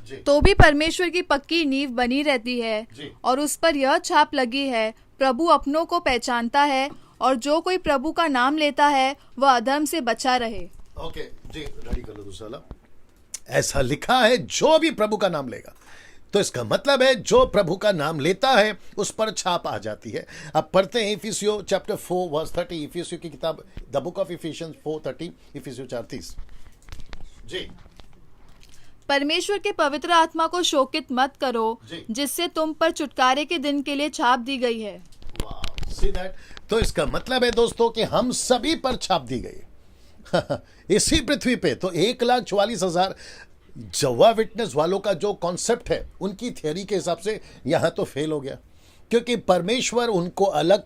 Speaker 1: जी।
Speaker 2: तो भी परमेश्वर की पक्की नींव बनी रहती है और उस पर यह छाप लगी है, प्रभु अपनों को पहचानता है और जो कोई प्रभु का नाम लेता है वह अधर्म से बचा रहे।
Speaker 1: ओके जी, रेडी कर लो दूसरा वाला। ऐसा लिखा है जो भी प्रभु का नाम लेगा, तो इसका मतलब है जो प्रभु का नाम लेता है उस पर छाप आ जाती है। अब पढ़ते हैं इफिसियों चैप्टर 4 वर्स 30। इफिसियों की किताब द बुक ऑफ इफिशियंस 4:30। इफिसियों 4:30 जी।
Speaker 2: परमेश्वर के पवित्र आत्मा को शोकित मत करो, जिससे तुम पर छुटकारे के दिन के लिए छाप दी गई है।
Speaker 1: See that? तो इसका मतलब है दोस्तों कि हम सभी पर छाप दी गई इसी पृथ्वी पे। तो 1,44,000 जवा विटनेस वालों का जो कॉन्सेप्ट है, उनकी थियरी के हिसाब से यहां तो फेल हो गया, क्योंकि परमेश्वर उनको अलग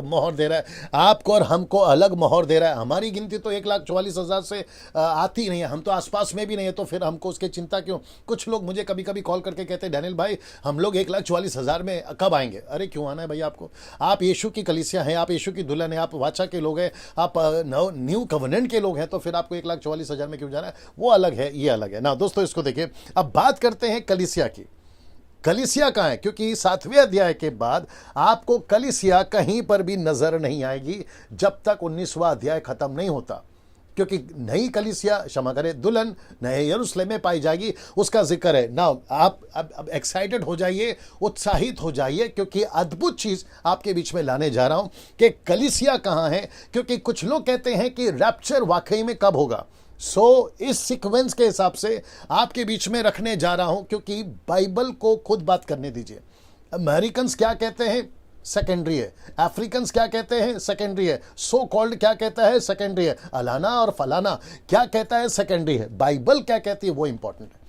Speaker 1: मोहर दे रहा है, आपको और हमको अलग मोहर दे रहा है। हमारी गिनती तो 1,44,000 से आती नहीं है, हम तो आसपास में भी नहीं है, तो फिर हमको उसकी चिंता क्यों? कुछ लोग मुझे कभी कभी कॉल करके कहते हैं डैनियल भाई हम लोग 1,44,000 में कब आएंगे? अरे क्यों आना है भाई आपको? आप यीशु की कलीसिया हैं, आप यीशु की दुल्हन है, आप वाचा के लोग हैं, आप न्यू कवनेंट के लोग हैं, तो फिर आपको 1,44,000 में क्यों जाना है? वो अलग है, ये अलग है ना। दोस्तों इसको देखिए, अब बात करते हैं कलीसिया की। कलीसिया कहाँ है? क्योंकि 7वें अध्याय के बाद आपको कलीसिया कहीं पर भी नजर नहीं आएगी जब तक 19वां अध्याय खत्म नहीं होता, क्योंकि नई कलीसिया, क्षमा करें, दुल्हन नए यरूशलेम में पाई जाएगी, उसका जिक्र है ना। आप अब एक्साइटेड हो जाइए, उत्साहित हो जाइए, क्योंकि अद्भुत चीज आपके बीच में लाने जा रहा हूं कि कलीसिया कहाँ है। क्योंकि कुछ लोग कहते हैं कि रैप्चर वाकई में कब होगा। इस सीक्वेंस के हिसाब से आपके बीच में रखने जा रहा हूं, क्योंकि बाइबल को खुद बात करने दीजिए। अमेरिकन्स क्या कहते हैं? सेकेंडरी है। अफ्रीकन्स क्या कहते हैं? सेकेंडरी है। सो कॉल्ड क्या कहता है? सेकेंडरी है। अलाना और फलाना क्या कहता है? सेकेंडरी है। बाइबल क्या कहती है वो इंपॉर्टेंट है।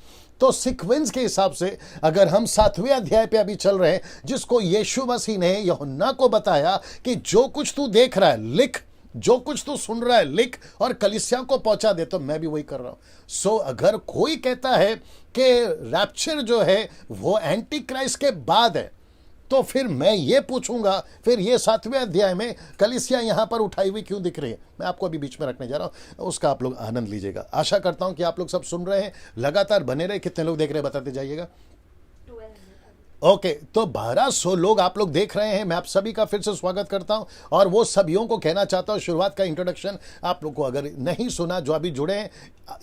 Speaker 1: तो सीक्वेंस के हिसाब से अगर हम 7वें अध्याय पे अभी चल रहे हैं, जिसको यीशु मसीह ने यूहन्ना को बताया कि जो कुछ तू देख रहा है लिख, जो कुछ तू सुन रहा है लिख और कलीसिया को पहुंचा दे। तो मैं भी वही कर रहा हूं। सो अगर कोई कहता है कि रैप्चर जो है वो एंटी क्राइस्ट के बाद है, तो फिर मैं ये पूछूंगा, फिर ये 7वें अध्याय में कलीसिया यहां पर उठाई हुई क्यों दिख रही है? मैं आपको अभी बीच में रखने जा रहा हूं, उसका आप लोग आनंद लीजिएगा। आशा करता हूं कि आप लोग सब सुन रहे हैं, लगातार बने रहे। कितने लोग देख रहे हैं बताते जाइएगा। ओके, तो 1200 लोग आप लोग देख रहे हैं। मैं आप सभी का फिर से स्वागत करता हूं और वो सभियों को कहना चाहता हूं, शुरुआत का इंट्रोडक्शन आप लोग को अगर नहीं सुना, जो अभी जुड़े हैं,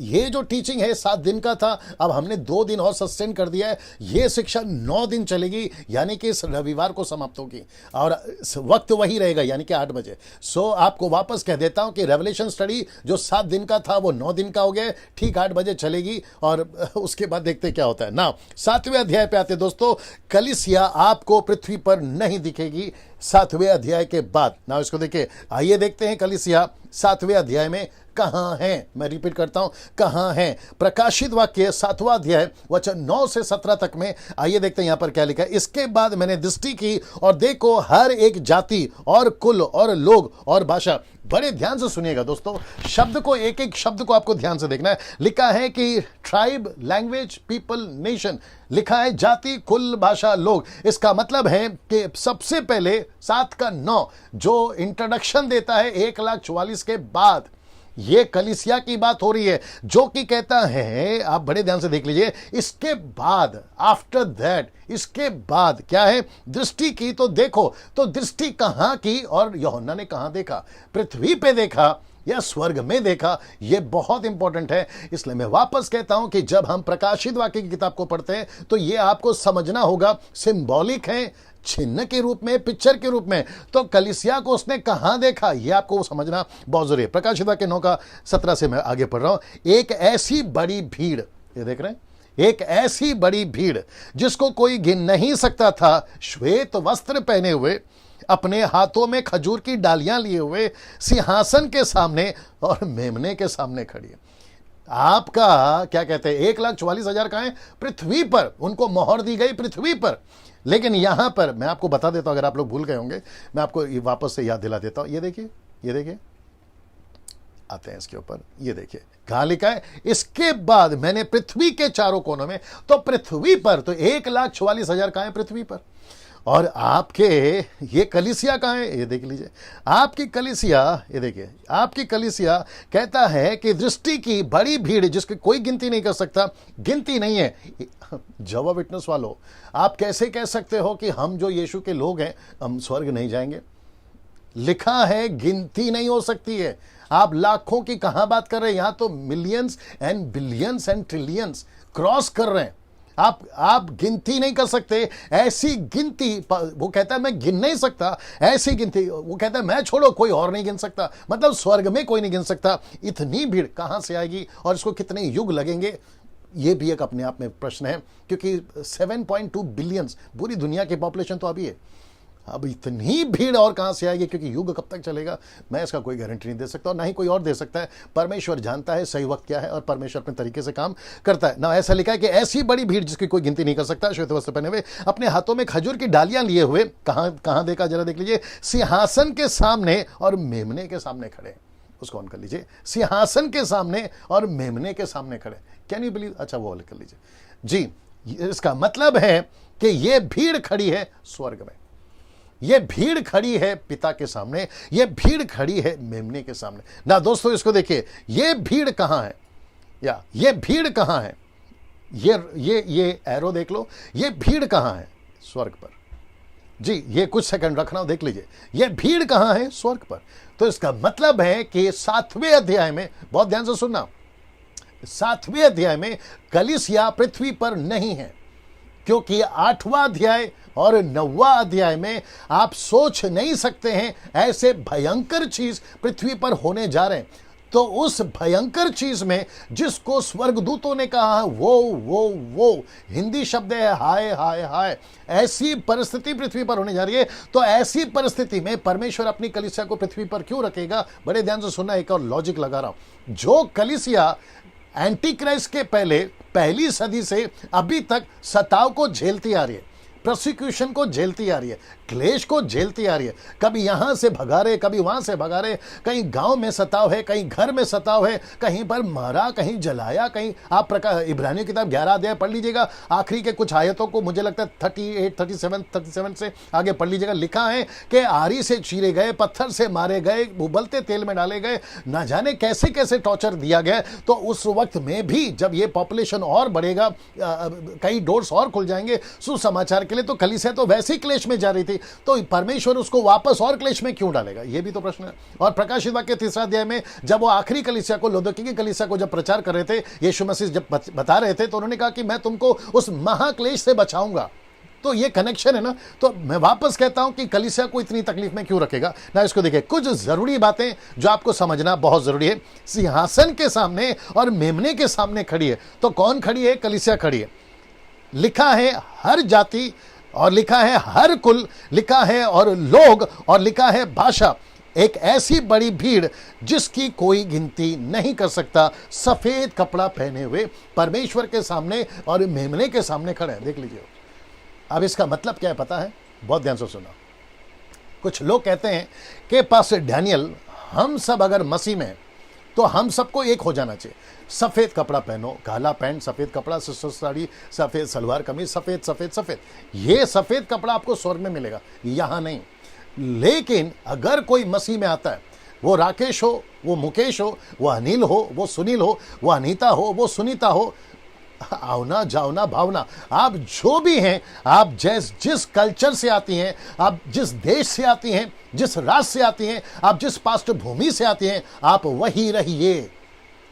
Speaker 1: ये जो टीचिंग है 7 दिन का था, अब हमने 2 दिन और सस्टेन कर दिया है। ये शिक्षा 9 दिन चलेगी, यानी कि इस रविवार को समाप्त होगी और वक्त वही रहेगा, यानी कि 8 बजे। सो आपको वापस कह देता हूं कि रेवलेशन स्टडी जो 7 दिन का था वो 9 दिन का हो गया, ठीक 8 बजे चलेगी और उसके बाद देखते क्या होता है ना। 7वें अध्याय पे आते दोस्तों। कलीसिया आपको पृथ्वी पर नहीं दिखेगी 7वें अध्याय के बाद। ना इसको देखिए, आइए देखते हैं कलीसिया 7वें अध्याय में कहां है। मैं रिपीट करता हूं, कहां है। प्रकाशित वाक्य 7वां अध्याय वचन 9 से 17 तक में। आइए देखते हैं यहां पर क्या लिखा है। इसके बाद मैंने दृष्टि की और देखो हर एक जाति और कुल और लोग और भाषा। बड़े ध्यान से सुनिएगा दोस्तों, शब्द को, एक एक शब्द को आपको ध्यान से देखना है। लिखा है कि ट्राइब, लैंग्वेज, पीपल, नेशन। लिखा है जाति, कुल, भाषा, लोग। इसका मतलब है कि सबसे पहले 7 का 9 जो इंट्रोडक्शन देता है 1,44,000 के बाद, ये कलीसिया की बात हो रही है, जो कि कहता है, आप बड़े ध्यान से देख लीजिए, इसके बाद, आफ्टर दैट, इसके बाद क्या है? दृष्टि की तो देखो। तो दृष्टि कहां की और यूहन्ना ने कहां देखा? पृथ्वी पे देखा या स्वर्ग में देखा? यह बहुत इंपॉर्टेंट है। इसलिए मैं वापस कहता हूं कि जब हम प्रकाशित वाक्य की किताब को पढ़ते हैं तो यह आपको समझना होगा, सिंबॉलिक है, चिन्ह के रूप में, पिक्चर के रूप में। तो कलीसिया को उसने कहां देखा, यह आपको समझना बहुत जरूरी है। प्रकाशित वाक्य 9 का 17 से मैं आगे पढ़ रहा हूं। एक ऐसी बड़ी भीड़, ये देख रहे हैं, एक ऐसी बड़ी भीड़ जिसको कोई गिन नहीं सकता था, श्वेत वस्त्र पहने हुए, अपने हाथों में खजूर की डालियां लिए हुए, सिंहासन के सामने और मेमने के सामने खड़ी है। आपका क्या कहते हैं, 1,44,000 का है पृथ्वी पर, उनको मोहर दी गई पृथ्वी पर। लेकिन यहां पर मैं आपको बता देता हूं, अगर आप लोग भूल गए होंगे, मैं आपको वापस से याद दिला देता हूं। ये देखिए, ये देखिए, आते हैं इसके ऊपर। ये देखिए कहां लिखा है, इसके बाद मैंने पृथ्वी के चारों कोनों में। तो पृथ्वी पर तो 1,44,000 कहां है? पृथ्वी पर। और आपके ये कलीसिया कहां है? ये देख लीजिए, आपकी कलीसिया, ये देखिए, आपकी कलीसिया कहता है कि दृष्टि की बड़ी भीड़ जिसकी कोई गिनती नहीं कर सकता, गिनती नहीं है। जवा विटनेस वालों, आप कैसे कह सकते हो कि हम जो यीशु के लोग हैं हम स्वर्ग नहीं जाएंगे? लिखा है गिनती नहीं हो सकती है। आप लाखों की कहां बात कर रहे हैं? यहां तो millions and billions and trillions cross कर रहे हैं। आप गिनती नहीं कर सकते। ऐसी गिनती, वो कहता है मैं गिन नहीं सकता, ऐसी गिनती, वो कहता है मैं छोड़ो कोई और नहीं गिन सकता, मतलब स्वर्ग में कोई नहीं गिन सकता। इतनी भीड़ कहां से आएगी और इसको कितने युग लगेंगे? ये भी एक अपने आप में प्रश्न है, क्योंकि 7.2 बिलियंस पूरी दुनिया की पॉपुलेशन तो अभी है। अब इतनी भीड़ और कहां से आएगी? क्योंकि युग कब तक चलेगा मैं इसका कोई गारंटी नहीं दे सकता और ना ही कोई और दे सकता है। परमेश्वर जानता है सही वक्त क्या है और परमेश्वर अपने तरीके से काम करता है ना। ऐसा लिखा है कि ऐसी बड़ी भीड़ जिसकी कोई गिनती नहीं कर सकता, श्वेत वस्त्र पहने हुए, अपने हाथों में खजूर की डालियां लिए हुए। कहां देखा? जरा देख लीजिए, सिंहासन के सामने और मेमने के सामने खड़े। उसको ऑन कर लीजिए, सिंहासन के सामने और मेमने के सामने खड़े। Can you believe? अच्छा वो कर लीजिए जी। इसका मतलब है कि यह भीड़ खड़ी है स्वर्ग में, यह भीड़ खड़ी है पिता के सामने, यह भीड़ खड़ी है मेमने के सामने ना। दोस्तों इसको देखिए, यह भीड़ कहां है, या यह भीड़ कहां है? ये एरो देख लो, यह भीड़ कहां है? स्वर्ग पर जी। ये कुछ सेकंड रखना, देख लीजिए, यह भीड़ कहां है? स्वर्ग पर। तो इसका मतलब है कि 7वें अध्याय में, बहुत ध्यान से सुनना, 7वें अध्याय में कलीसिया पृथ्वी पर नहीं है, क्योंकि 8वां अध्याय और 9वां अध्याय में आप सोच नहीं सकते हैं ऐसे भयंकर चीज पृथ्वी पर होने जा रहे हैं। तो उस भयंकर चीज में जिसको स्वर्गदूतों ने कहा है वो हिंदी शब्द है हाय हाय हाय, ऐसी परिस्थिति पृथ्वी पर होने जा रही है। तो ऐसी परिस्थिति में परमेश्वर अपनी कलीसिया को पृथ्वी पर क्यों रखेगा? बड़े ध्यान से सुनना, एक और लॉजिक लगा रहा हूं। जो कलीसिया एंटी क्राइस्ट के पहले पहली सदी से अभी तक सताव को झेलती आ रही है, प्रोसिक्यूशन को झेलती आ रही है, क्लेश को झेलती आ रही है। कभी यहां से भगा रहे, कभी वहां से भगा रहे, कहीं गांव में सताव है, कहीं घर में सताव है, कहीं पर मारा, कहीं जलाया, कहीं आप इब्रानियों की किताब 11 अध्याय पढ़ लीजिएगा, आखिरी के कुछ आयतों को मुझे लगता है 38, 37 से आगे पढ़ लीजिएगा। लिखा है कि आरी से चीरे गए, पत्थर से मारे गए, उबलते तेल में डाले गए, ना जाने कैसे कैसे टॉर्चर दिया गया। तो उस वक्त में भी जब ये पॉपुलेशन और बढ़ेगा, कई डोर्स और खुल जाएंगे सुसमाचार के लिए, तो कलीसिया तो वैसे ही क्लेश में जा रही थी, तो परमेश्वर उसको वापस और क्लेश में क्यों डालेगा, ये भी तो प्रश्न है। और प्रकाशित वाक्य 3 अध्याय में जब वो आखिरी कलीसिया को, लौदीकिया की कलीसिया को जब प्रचार कर रहे थे, यीशु मसीह जब बता रहे थे, तो उन्होंने कहा कि मैं तुमको उस महाक्लेश से बचाऊंगा। तो ये कनेक्शन है ना। तो मैं वापस कहता हूं कि कलीसिया को इतनी तकलीफ में क्यों रखेगा ना। इसको देखिए, कुछ जरूरी बातें जो आपको समझना बहुत जरूरी है। सिंहासन के सामने और मेमने के सामने खड़ी है, तो कौन खड़ी है? कलीसिया खड़ी है। लिखा है हर जाति, और लिखा है हर कुल, लिखा है और लोग, और लिखा है भाषा, एक ऐसी बड़ी भीड़ जिसकी कोई गिनती नहीं कर सकता, सफेद कपड़ा पहने हुए परमेश्वर के सामने और मेमने के सामने खड़े हैं। देख लीजिए। अब इसका मतलब क्या है पता है? बहुत ध्यान से सुना। कुछ लोग कहते हैं कि पास्टर डैनियल, हम सब अगर मसीह में तो हम सबको एक हो जाना चाहिए। सफेद कपड़ा पहनो, काला पैंट, सफेद कपड़ा, साड़ी, सफेद सलवार कमीज, सफेद सफेद सफेद। ये सफेद कपड़ा आपको स्वर्ग में मिलेगा, यहां नहीं। लेकिन अगर कोई मसीह में आता है, वो राकेश हो, वो मुकेश हो, वो अनिल हो, वो सुनील हो, वो अनीता हो, वो सुनीता हो, आवना जावना भावना, आप जो भी हैं, आप जिस कल्चर से आती हैं, आप जिस देश से आती हैं, जिस राष्ट्र से आती हैं, आप जिस पृष्ठभूमि से आती हैं, आप वही रहिए।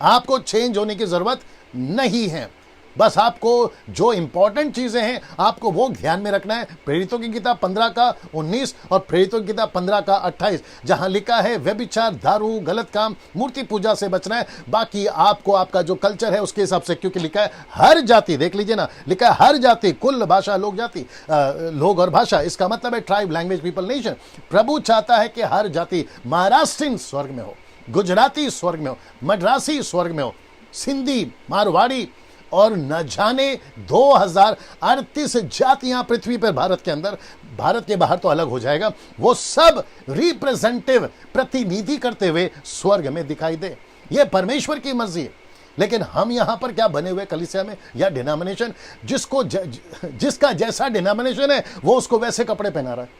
Speaker 1: आपको चेंज होने की जरूरत नहीं है। बस आपको जो इंपॉर्टेंट चीजें हैं आपको वो ध्यान में रखना है। प्रेरितों की किताब 15 का 19 और प्रेरितों की किताब 15 का 28, जहां लिखा है व्यभिचार, दारू, गलत काम, मूर्ति पूजा से बचना है। बाकी आपको आपका जो कल्चर है उसके हिसाब से, क्योंकि लिखा है हर जाति, देख लीजिए ना, लिखा है हर जाति, कुल, भाषा, लोक, जाति, लोग और भाषा। इसका मतलब है ट्राइब, लैंग्वेज, पीपल, नेशन। प्रभु चाहता है कि हर जाति, महाराष्ट्रियन स्वर्ग में हो, गुजराती स्वर्ग में हो, मद्रासी स्वर्ग में हो, सिंधी, मारवाड़ी, और न जाने 2038 जातियां पृथ्वी पर, भारत के अंदर, भारत के बाहर तो अलग हो जाएगा, वो सब रिप्रेजेंटेटिव, प्रतिनिधि करते हुए स्वर्ग में दिखाई दे। ये परमेश्वर की मर्जी है। लेकिन हम यहां पर क्या बने हुए कलीसिया में या डिनोमिनेशन, जिसका जैसा डिनोमिनेशन है वो उसको वैसे कपड़े पहना रहा है।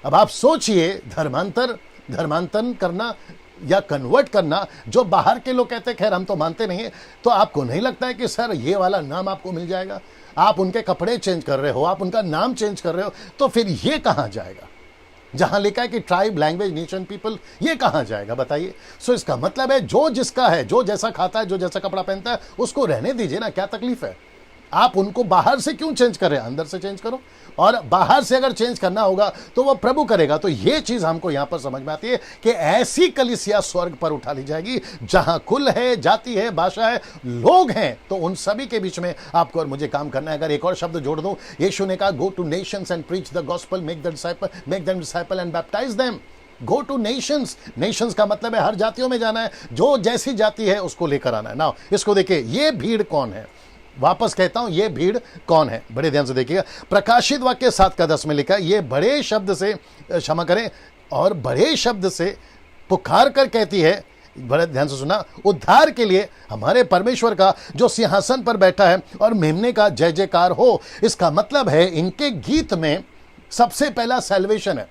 Speaker 1: अब आप सोचिए, धर्मांतरण करना या कन्वर्ट करना, जो बाहर के लोग कहते हैं, खैर हम तो मानते नहीं है, तो आपको नहीं लगता है कि सर ये वाला नाम आपको मिल जाएगा? आप उनके कपड़े चेंज कर रहे हो, आप उनका नाम चेंज कर रहे हो, तो फिर ये कहां जाएगा? जहां लिखा है कि ट्राइब, लैंग्वेज, नेशन, पीपल, ये कहां जाएगा बताइए? सो इसका मतलब है जो जिसका है, जो जैसा खाता है, जो जैसा कपड़ा पहनता है, उसको रहने दीजिए ना, क्या तकलीफ है? आप उनको बाहर से क्यों चेंज कर रहे हैं? अंदर से चेंज करो। और बाहर से अगर चेंज करना होगा तो वो प्रभु करेगा। तो ये चीज हमको यहां पर समझ में आती है कि ऐसी कलीसिया स्वर्ग पर उठा ली जाएगी जहां कुल है, जाति है, भाषा है, लोग हैं। तो उन सभी के बीच में आपको और मुझे काम करना है। अगर एक और शब्द जोड़ दूं, यीशु ने कहा, go two nations and preach the gospel, make them disciple and baptise them. Go two nations, Nations का मतलब है हर जातियों में जाना है, जो जैसी जाति है उसको लेकर आना है। नाउ इसको देखिए, ये भीड़ कौन है? वापस कहता हूं, ये भीड़ कौन है? बड़े ध्यान से देखिएगा। प्रकाशित वाक्य 7 का 10 में लिखा है, ये बड़े शब्द से, क्षमा करें, और बड़े शब्द से पुकार कर कहती है, बड़े ध्यान से सुना, उद्धार के लिए हमारे परमेश्वर का जो सिंहासन पर बैठा है और मेमने का जय जयकार हो। इसका मतलब है इनके गीत में सबसे पहला सैल्वेशन है।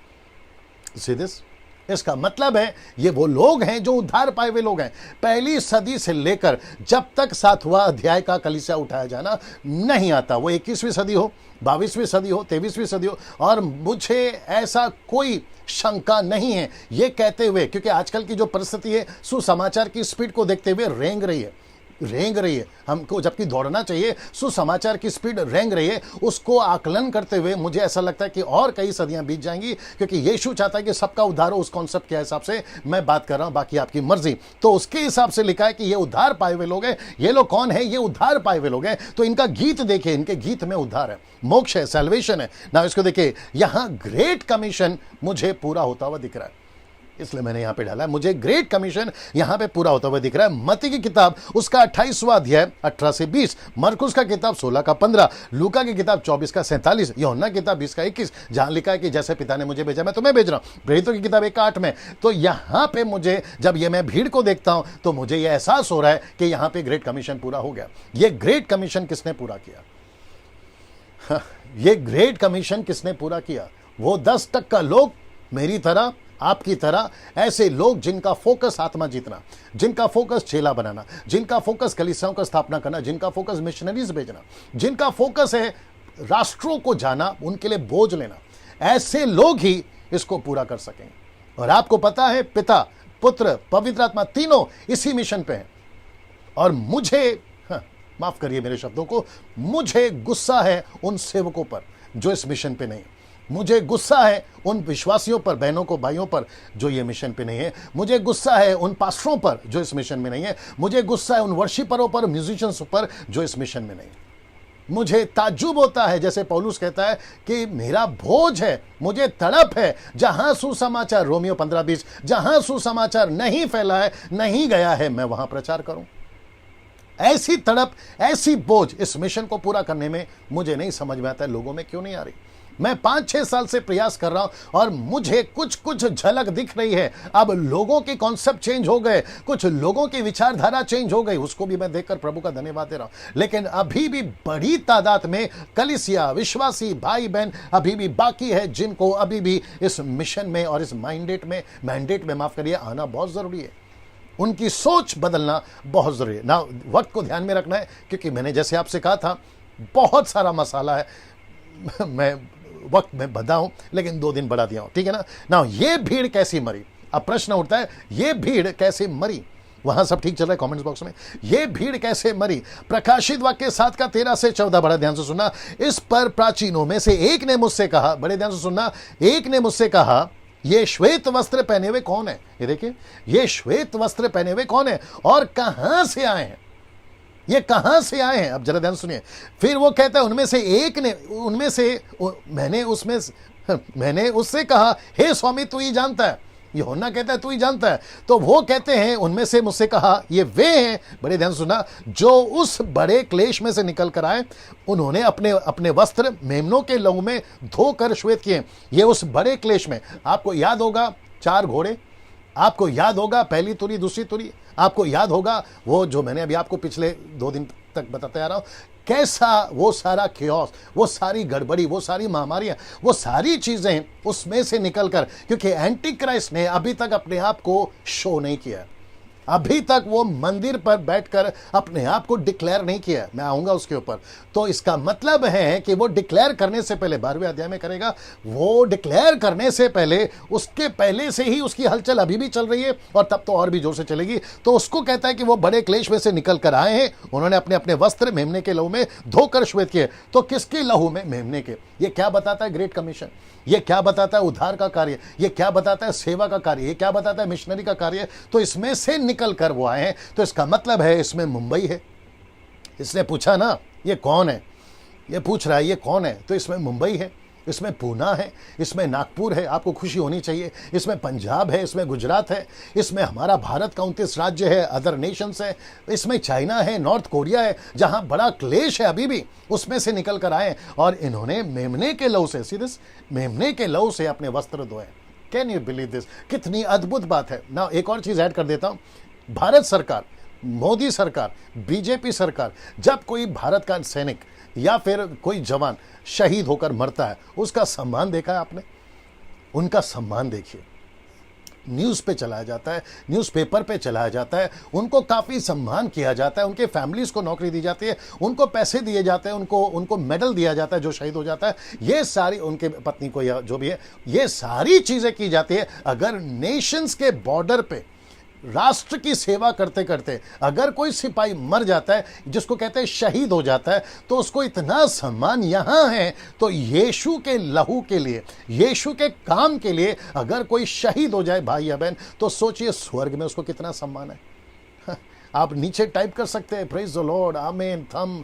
Speaker 1: See this? इसका मतलब है ये वो लोग हैं जो उद्धार पाए हुए लोग हैं। पहली सदी से लेकर जब तक 7वां अध्याय का कलीसिया उठाया जाना नहीं आता, वो 21वीं सदी हो, 22वीं सदी हो, 23वीं सदी हो, और मुझे ऐसा कोई शंका नहीं है ये कहते हुए, क्योंकि आजकल की जो परिस्थिति है सुसमाचार की स्पीड को देखते हुए रेंग रही है हमको, जबकि दौड़ना चाहिए, सुसमाचार की स्पीड रेंग रही है। उसको आकलन करते हुए मुझे ऐसा लगता है कि और कई सदियां बीत जाएंगी, क्योंकि यीशु चाहता है कि सबका उद्धार हो। उस कॉन्सेप्ट के हिसाब से मैं बात कर रहा हूं, बाकी आपकी मर्जी। तो उसके हिसाब से लिखा है कि ये उद्धार पाए हुए लोग हैं। ये लोग कौन है? ये उद्धार पाए हुए लोग हैं। तो इनका गीत देखिए, इनके गीत में उद्धार है, मोक्ष है, सैल्वेशन है ना। इसको देखिए, यहां ग्रेट कमीशन मुझे पूरा होता हुआ दिख रहा है। इसलिए मैंने यहां पे डाला है। मुझे ग्रेट कमीशन यहां पे पूरा होता हुआ दिख रहा है। मत्ती की किताब उसका 28वां अध्याय 18 से 20, मरकुस का किताब 16 का 15, लूका की किताब 24 का 47, यूहन्ना की किताब 20 का 21, जहां लिखा है कि जैसे पिता ने मुझे भेजा मैं तुम्हें भेज रहा हूं। प्रेरितों की किताब 1 का 8 में। तो यहां पे मुझे जब ये मैं भीड़ को देखता हूं तो मुझे यह एहसास हो रहा है कि यहां पे ग्रेट कमीशन पूरा हो गया। ये ग्रेट कमीशन किसने पूरा किया? ये ग्रेट कमीशन किसने पूरा किया? वो 10% लोग, मेरी तरह, आपकी तरह, ऐसे लोग जिनका फोकस आत्मा जीतना, जिनका फोकस चेला बनाना, जिनका फोकस कलीसियाओं का स्थापना करना, जिनका फोकस मिशनरीज भेजना, जिनका फोकस है राष्ट्रों को जाना, उनके लिए बोझ लेना, ऐसे लोग ही इसको पूरा कर सकेंगे। और आपको पता है पिता, पुत्र, पवित्र आत्मा तीनों इसी मिशन पे हैं। और मुझे माफ करिए मेरे शब्दों को, मुझे गुस्सा है उन सेवकों पर जो इस मिशन पे नहीं। मुझे गुस्सा है उन विश्वासियों पर, बहनों को, भाइयों पर जो ये मिशन पे नहीं है। मुझे गुस्सा है उन पास्टरों पर जो इस मिशन में नहीं है। मुझे गुस्सा है उन वर्शिपरों पर, म्यूजिशियंस पर जो इस मिशन में नहीं है। मुझे ताज्जुब होता है, जैसे पौलुस कहता है कि मेरा भोज है, मुझे तड़प है, जहां सुसमाचार, रोमियो 15:20, जहां सुसमाचार नहीं फैला है, नहीं गया है, मैं वहां प्रचार करूं। ऐसी तड़प, ऐसी बोझ इस मिशन को पूरा करने में मुझे नहीं समझ में आता है लोगों में क्यों नहीं आ रही। मैं 5-6 साल से प्रयास कर रहा हूं और मुझे कुछ कुछ झलक दिख रही है। अब लोगों के कॉन्सेप्ट चेंज हो गए, कुछ लोगों की विचारधारा चेंज हो गई, उसको भी मैं देखकर प्रभु का धन्यवाद दे रहा हूं। लेकिन अभी भी बड़ी तादाद में कलीसिया, विश्वासी भाई बहन अभी भी बाकी है जिनको अभी भी इस मिशन में और इस मैंडेट में माफ करिए, आना बहुत जरूरी है। उनकी सोच बदलना बहुत जरूरी है ना। वक्त को ध्यान में रखना है, क्योंकि मैंने जैसे आपसे कहा था बहुत सारा मसाला है, मैं वक्त में बंधा हूं, लेकिन 2 दिन बढ़ा दिया हूं, ठीक है ना। ये भीड़ कैसी मरी? अब प्रश्न उठता है, ये भीड़ कैसे मरी? वहां सब ठीक चल रहा है कमेंट्स बॉक्स में। ये भीड़ कैसे मरी? प्रकाशित वाक्य 7 का 13 से 14, बड़ा ध्यान से सुनना। इस पर प्राचीनों में से एक ने मुझसे कहा, बड़े ध्यान से सुनना, एक ने मुझसे कहा, ये श्वेत वस्त्र पहने हुए कौन है? ये देखिए, ये श्वेत वस्त्र पहने हुए कौन है और कहां से आए हैं? ये कहां से आए हैं? अब जरा ध्यान सुनिए। फिर वो कहता है मैंने उससे कहा, हे स्वामी तू ही जानता है। यूहन्ना कहता है तू ही जानता है। तो वो कहते हैं उनमें से मुझसे कहा, ये वे हैं, बड़े ध्यान सुना, जो उस बड़े क्लेश में से निकल कर आए। उन्होंने अपने अपने वस्त्र मेमनों के लहू में धोकर श्वेत किए। ये उस बड़े क्लेश में, आपको याद होगा 4 घोड़े, आपको याद होगा पहली तुरी, दूसरी तुरी, आपको याद होगा वो जो मैंने अभी आपको पिछले 2 दिन तक बताते आ रहा हूं, कैसा वो सारा chaos, वो सारी गड़बड़ी, वो सारी महामारियां, वो सारी चीजें उसमें से निकलकर, क्योंकि एंटी क्राइस्ट ने अभी तक अपने आप को शो नहीं किया, अभी तक वो मंदिर पर बैठकर अपने आप को डिक्लेयर नहीं किया। मैं आऊंगा उसके ऊपर। तो इसका मतलब है कि वो डिक्लेयर करने से पहले, 12वें अध्याय में करेगा, वो डिक्लेयर करने से पहले, उसके पहले से ही उसकी हलचल अभी भी चल रही है और तब तो और भी जोर से चलेगी। तो उसको कहता है कि वो बड़े क्लेश में से निकल कर आए हैं, उन्होंने अपने अपने वस्त्र मेमने के लहू में धोकर श्वेत किए। तो किसके लहू में? मेमने के। ये क्या बताता है? Great commission. ये क्या बताता है? उद्धार का कार्य। ये क्या बताता है? सेवा का कार्य। ये क्या बताता है? मिशनरी का कार्य। तो इसमें से निकल कर वो आए हैं। तो इसका मतलब है इसमें मुंबई है। इसने पूछा ना ये कौन है, ये पूछ रहा है ये कौन है, तो इसमें मुंबई है, इसमें पूना है, इसमें नागपुर है, आपको खुशी होनी चाहिए, इसमें पंजाब है, इसमें गुजरात है, इसमें हमारा भारत का 29 राज्य है, अदर नेशंस है, इसमें चाइना है, नॉर्थ कोरिया है, जहां बड़ा क्लेश है अभी भी, उसमें से निकल कर आए और इन्होंने मेमने के लहू से, सीधे मेमने के लहू से अपने वस्त्र धोए। Can you believe this? कितनी अद्भुत बात है ना। एक और चीज ऐड कर देता हूं, भारत सरकार, मोदी सरकार, बीजेपी सरकार, जब कोई भारत का सैनिक या फिर कोई जवान शहीद होकर मरता है, उसका सम्मान देखा है आपने? उनका सम्मान देखिए, न्यूज़ पे चलाया जाता है, न्यूज़पेपर पे चलाया जाता है, उनको काफ़ी सम्मान किया जाता है, उनके फैमिलीज़ को नौकरी दी जाती है, उनको पैसे दिए जाते हैं, उनको मेडल दिया जाता है जो शहीद हो जाता है। ये सारी, उनके पत्नी को या जो भी है, ये सारी चीज़ें की जाती है। अगर नेशंस के बॉर्डर पे राष्ट्र की सेवा करते करते अगर कोई सिपाही मर जाता है, जिसको कहते हैं शहीद हो जाता है, तो उसको इतना सम्मान यहां है। तो यीशु के लहू के लिए, यीशु के काम के लिए अगर कोई शहीद हो जाए भाई या बहन, तो सोचिए स्वर्ग में उसको कितना सम्मान है। आप नीचे टाइप कर सकते हैं प्रेज द लॉर्ड, आमीन, थम,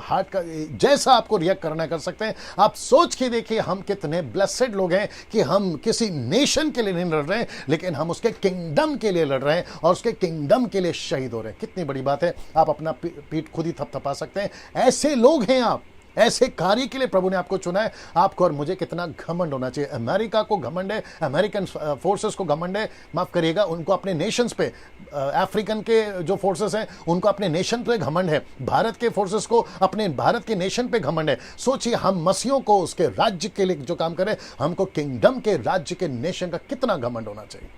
Speaker 1: हार्ट का जैसा आपको रिएक्ट करना कर सकते हैं। आप सोच के देखिए हम कितने ब्लेसेड लोग हैं कि हम किसी नेशन के लिए नहीं लड़ रहे हैं, लेकिन हम उसके किंगडम के लिए लड़ रहे हैं और उसके किंगडम के लिए शहीद हो रहे हैं। कितनी बड़ी बात है। आप अपना पीठ खुद ही थपथपा सकते हैं। ऐसे लोग हैं आप, ऐसे कार्य के लिए प्रभु ने आपको चुना है। आपको और मुझे कितना घमंड होना चाहिए। अमेरिका को घमंड है, अमेरिकन फोर्सेस को घमंड है, माफ करिएगा, उनको अपने नेशंस पे, अफ्रीकन के जो फोर्सेस हैं उनको अपने नेशन पे घमंड है, भारत के फोर्सेस को अपने भारत के नेशन पे घमंड है। सोचिए हम मसीहों को उसके राज्य के लिए जो काम करें, हमको किंगडम के राज्य के नेशन का कितना घमंड होना चाहिए।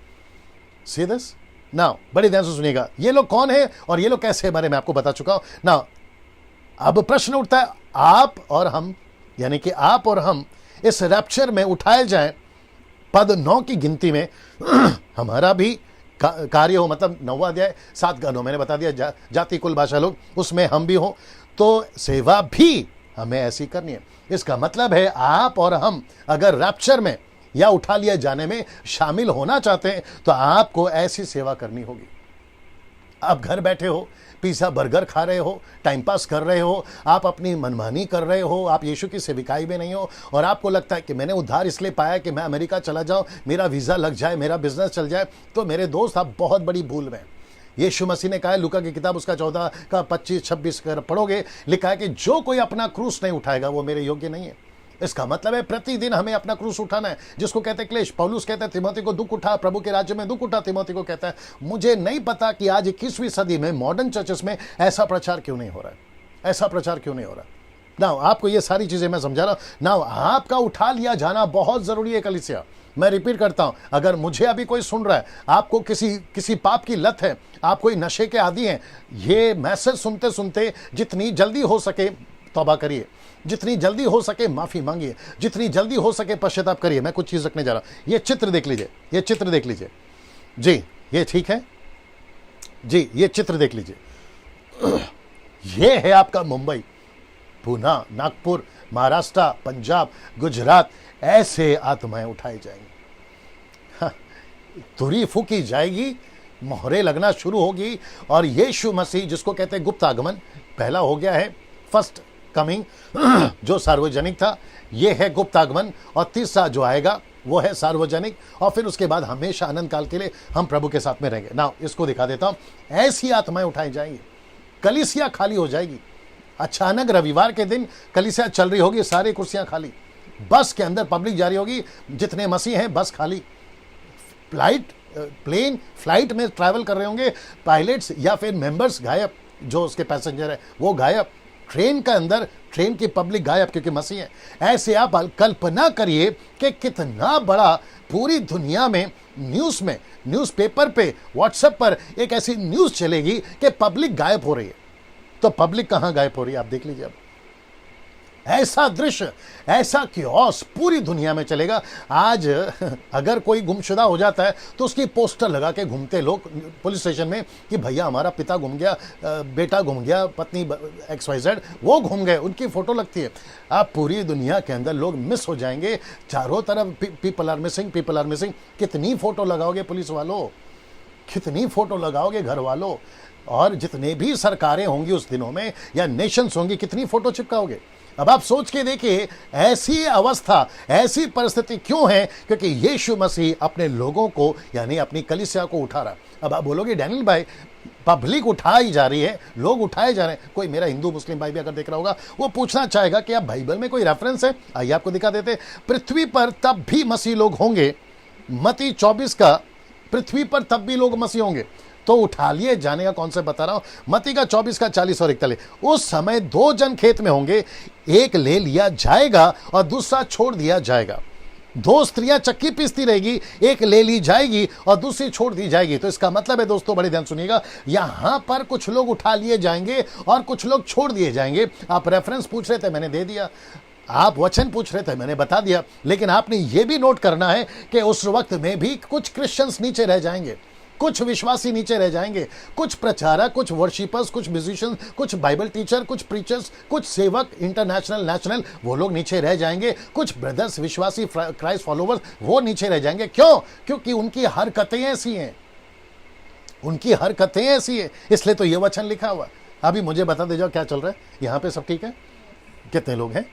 Speaker 1: सी दिस नाउ, बड़े ध्यान से सुनिएगा। ये लोग कौन है और ये लोग कैसे, बारे में आपको बता चुका हूं। नाउ अब प्रश्न उठता है, आप और हम, यानी कि आप और हम इस रैप्चर में उठाए जाएं, पद 9 की गिनती में हमारा भी कार्य हो, मतलब 9वां अध्याय 7 गणों, मैंने बता दिया, जाति कुल भाषा लोग, उसमें हम भी हो, तो सेवा भी हमें ऐसी करनी है। इसका मतलब है आप और हम अगर रैप्चर में या उठा लिया जाने में शामिल होना चाहते हैं तो आपको ऐसी सेवा करनी होगी। आप घर बैठे हो, पिज़्ज़ा बर्गर खा रहे हो, टाइम पास कर रहे हो, आप अपनी मनमानी कर रहे हो, आप यीशु की सेविकाई में नहीं हो, और आपको लगता है कि मैंने उद्धार इसलिए पाया कि मैं अमेरिका चला जाऊं, मेरा वीज़ा लग जाए, मेरा बिजनेस चल जाए, तो मेरे दोस्त आप बहुत बड़ी भूल में। यीशु मसीह ने कहा है, लूका की किताब उसका 14 का 25-26 पढ़ोगे, लिखा है कि जो कोई अपना क्रूस नहीं उठाएगा वो मेरे योग्य नहीं है। इसका मतलब है प्रतिदिन हमें अपना क्रूस उठाना है, जिसको कहते हैं क्लेश। पौलुस कहता है तिमोथी को दुख उठा, प्रभु के राज्य में दुख उठा, तिमोथी को कहता है। मुझे नहीं पता कि आज 21वीं सदी में मॉडर्न चर्चेस में ऐसा प्रचार क्यों नहीं हो रहा है, ऐसा प्रचार क्यों नहीं हो रहा। ना आपको ये सारी चीजें मैं समझा रहा हूं ना, आपका उठा लिया जाना बहुत जरूरी है कलीसिया। मैं रिपीट करता हूं, अगर मुझे अभी कोई सुन रहा है, आपको किसी पाप की लत है, आप कोई नशे के आदी हैं, ये मैसेज सुनते सुनते जितनी जल्दी हो सके तौबा करिए, जितनी जल्दी हो सके माफी मांगिए, जितनी जल्दी हो सके पश्चाताप करिए। मैं कुछ चीज रखने जा रहा हूं, ये चित्र देख लीजिए, ये चित्र देख लीजिए जी, ये ठीक है जी, ये चित्र देख लीजिए। ये है आपका मुंबई, पूना, नागपुर, महाराष्ट्र, पंजाब, गुजरात। ऐसे आत्माएं उठाई जाएंगी, तुरी फूकी जाएगी, मोहरे लगना शुरू होगी, और यीशु मसीह जिसको कहते हैं गुप्त आगमन, पहला हो गया है फर्स्ट कमिंग जो सार्वजनिक था, ये है गुप्त आगमन, और तीसरा जो आएगा वो है सार्वजनिक, और फिर उसके बाद हमेशा अनंत काल के लिए हम प्रभु के साथ में रहेंगे। ना इसको दिखा देता हूं, ऐसी आत्माएं उठाई जाएंगी, कलीसिया खाली हो जाएगी। अचानक रविवार के दिन कलीसिया चल रही होगी, सारी कुर्सियां खाली, बस के अंदर पब्लिक जा रही होगी, जितने मसीह हैं बस खाली, फ्लाइट में ट्रैवल कर रहे होंगे, पायलट्स या फिर मेंबर्स गायब, जो उसके पैसेंजर है वो गायब, ट्रेन का अंदर ट्रेन की पब्लिक गायब, क्योंकि मसीह है। ऐसे आप कल्पना करिए कि कितना बड़ा पूरी दुनिया में न्यूज़पेपर पे, व्हाट्सएप पर एक ऐसी न्यूज़ चलेगी कि पब्लिक गायब हो रही है। तो पब्लिक कहां गायब हो रही है आप देख लीजिए। अब ऐसा दृश्य, ऐसा क्योस पूरी दुनिया में चलेगा। आज अगर कोई गुमशुदा हो जाता है तो उसकी पोस्टर लगा के घूमते लोग पुलिस स्टेशन में कि भैया हमारा पिता गुम गया, बेटा गुम गया, पत्नी XYZ वो घूम गए, उनकी फोटो लगती है। अब पूरी दुनिया के अंदर लोग मिस हो जाएंगे, चारों तरफ पीपल आर मिसिंग। कितनी फोटो लगाओगे पुलिस वालों, कितनी फोटो लगाओगे घर वालों, और जितने भी सरकारें होंगी उस दिनों में या नेशंस होंगी, कितनी फोटो चिपकाओगे। अब आप सोच के देखिए, ऐसी अवस्था, ऐसी परिस्थिति क्यों है? क्योंकि यीशु मसीह अपने लोगों को, यानी अपनी कलीसिया को उठा रहा। अब आप बोलोगे डैनियल भाई, पब्लिक उठाई जा रही है, लोग उठाए जा रहे हैं। कोई मेरा हिंदू मुस्लिम भाई भी अगर देख रहा होगा, वो पूछना चाहेगा कि आप बाइबल में कोई रेफरेंस है? आइए आपको दिखा देते। पृथ्वी पर तब भी मसीह लोग होंगे, मत्ती 24 का, पृथ्वी पर तब भी लोग मसीह होंगे। तो उठा लिए जाने का कौन से बता रहा हूं, मत्ती का 24 का 40 और 41। उस समय 2 जन खेत में होंगे, एक ले लिया जाएगा और दूसरा छोड़ दिया जाएगा। 2 स्त्रियां चक्की पीसती रहेगी, एक ले ली जाएगी और दूसरी छोड़ दी जाएगी। तो इसका मतलब है दोस्तों, बड़े ध्यान सुनिएगा, यहां पर कुछ लोग उठा लिए जाएंगे और कुछ लोग छोड़ दिए जाएंगे। आप रेफरेंस पूछ रहे थे, मैंने दे दिया। आप वचन पूछ रहे थे, मैंने बता दिया। लेकिन आपने यह भी नोट करना है कि उस वक्त में भी कुछ क्रिश्चियंस नीचे रह जाएंगे, कुछ विश्वासी नीचे रह जाएंगे, कुछ प्रचारक, कुछ वर्शिपर्स, कुछ म्यूजिशियंस, कुछ बाइबल टीचर, कुछ प्रीचर्स, कुछ सेवक, इंटरनेशनल, नेशनल, वो लोग नीचे रह जाएंगे। कुछ ब्रदर्स, विश्वासी, क्राइस्ट फॉलोवर्स, वो नीचे रह जाएंगे। क्यों? क्योंकि उनकी हरकतें ऐसी हैं, उनकी हरकतें ऐसी है, इसलिए तो ये वचन लिखा हुआ। अभी मुझे बता दे जाओ क्या चल रहा है यहाँ पे, सब ठीक है? कितने लोग हैं?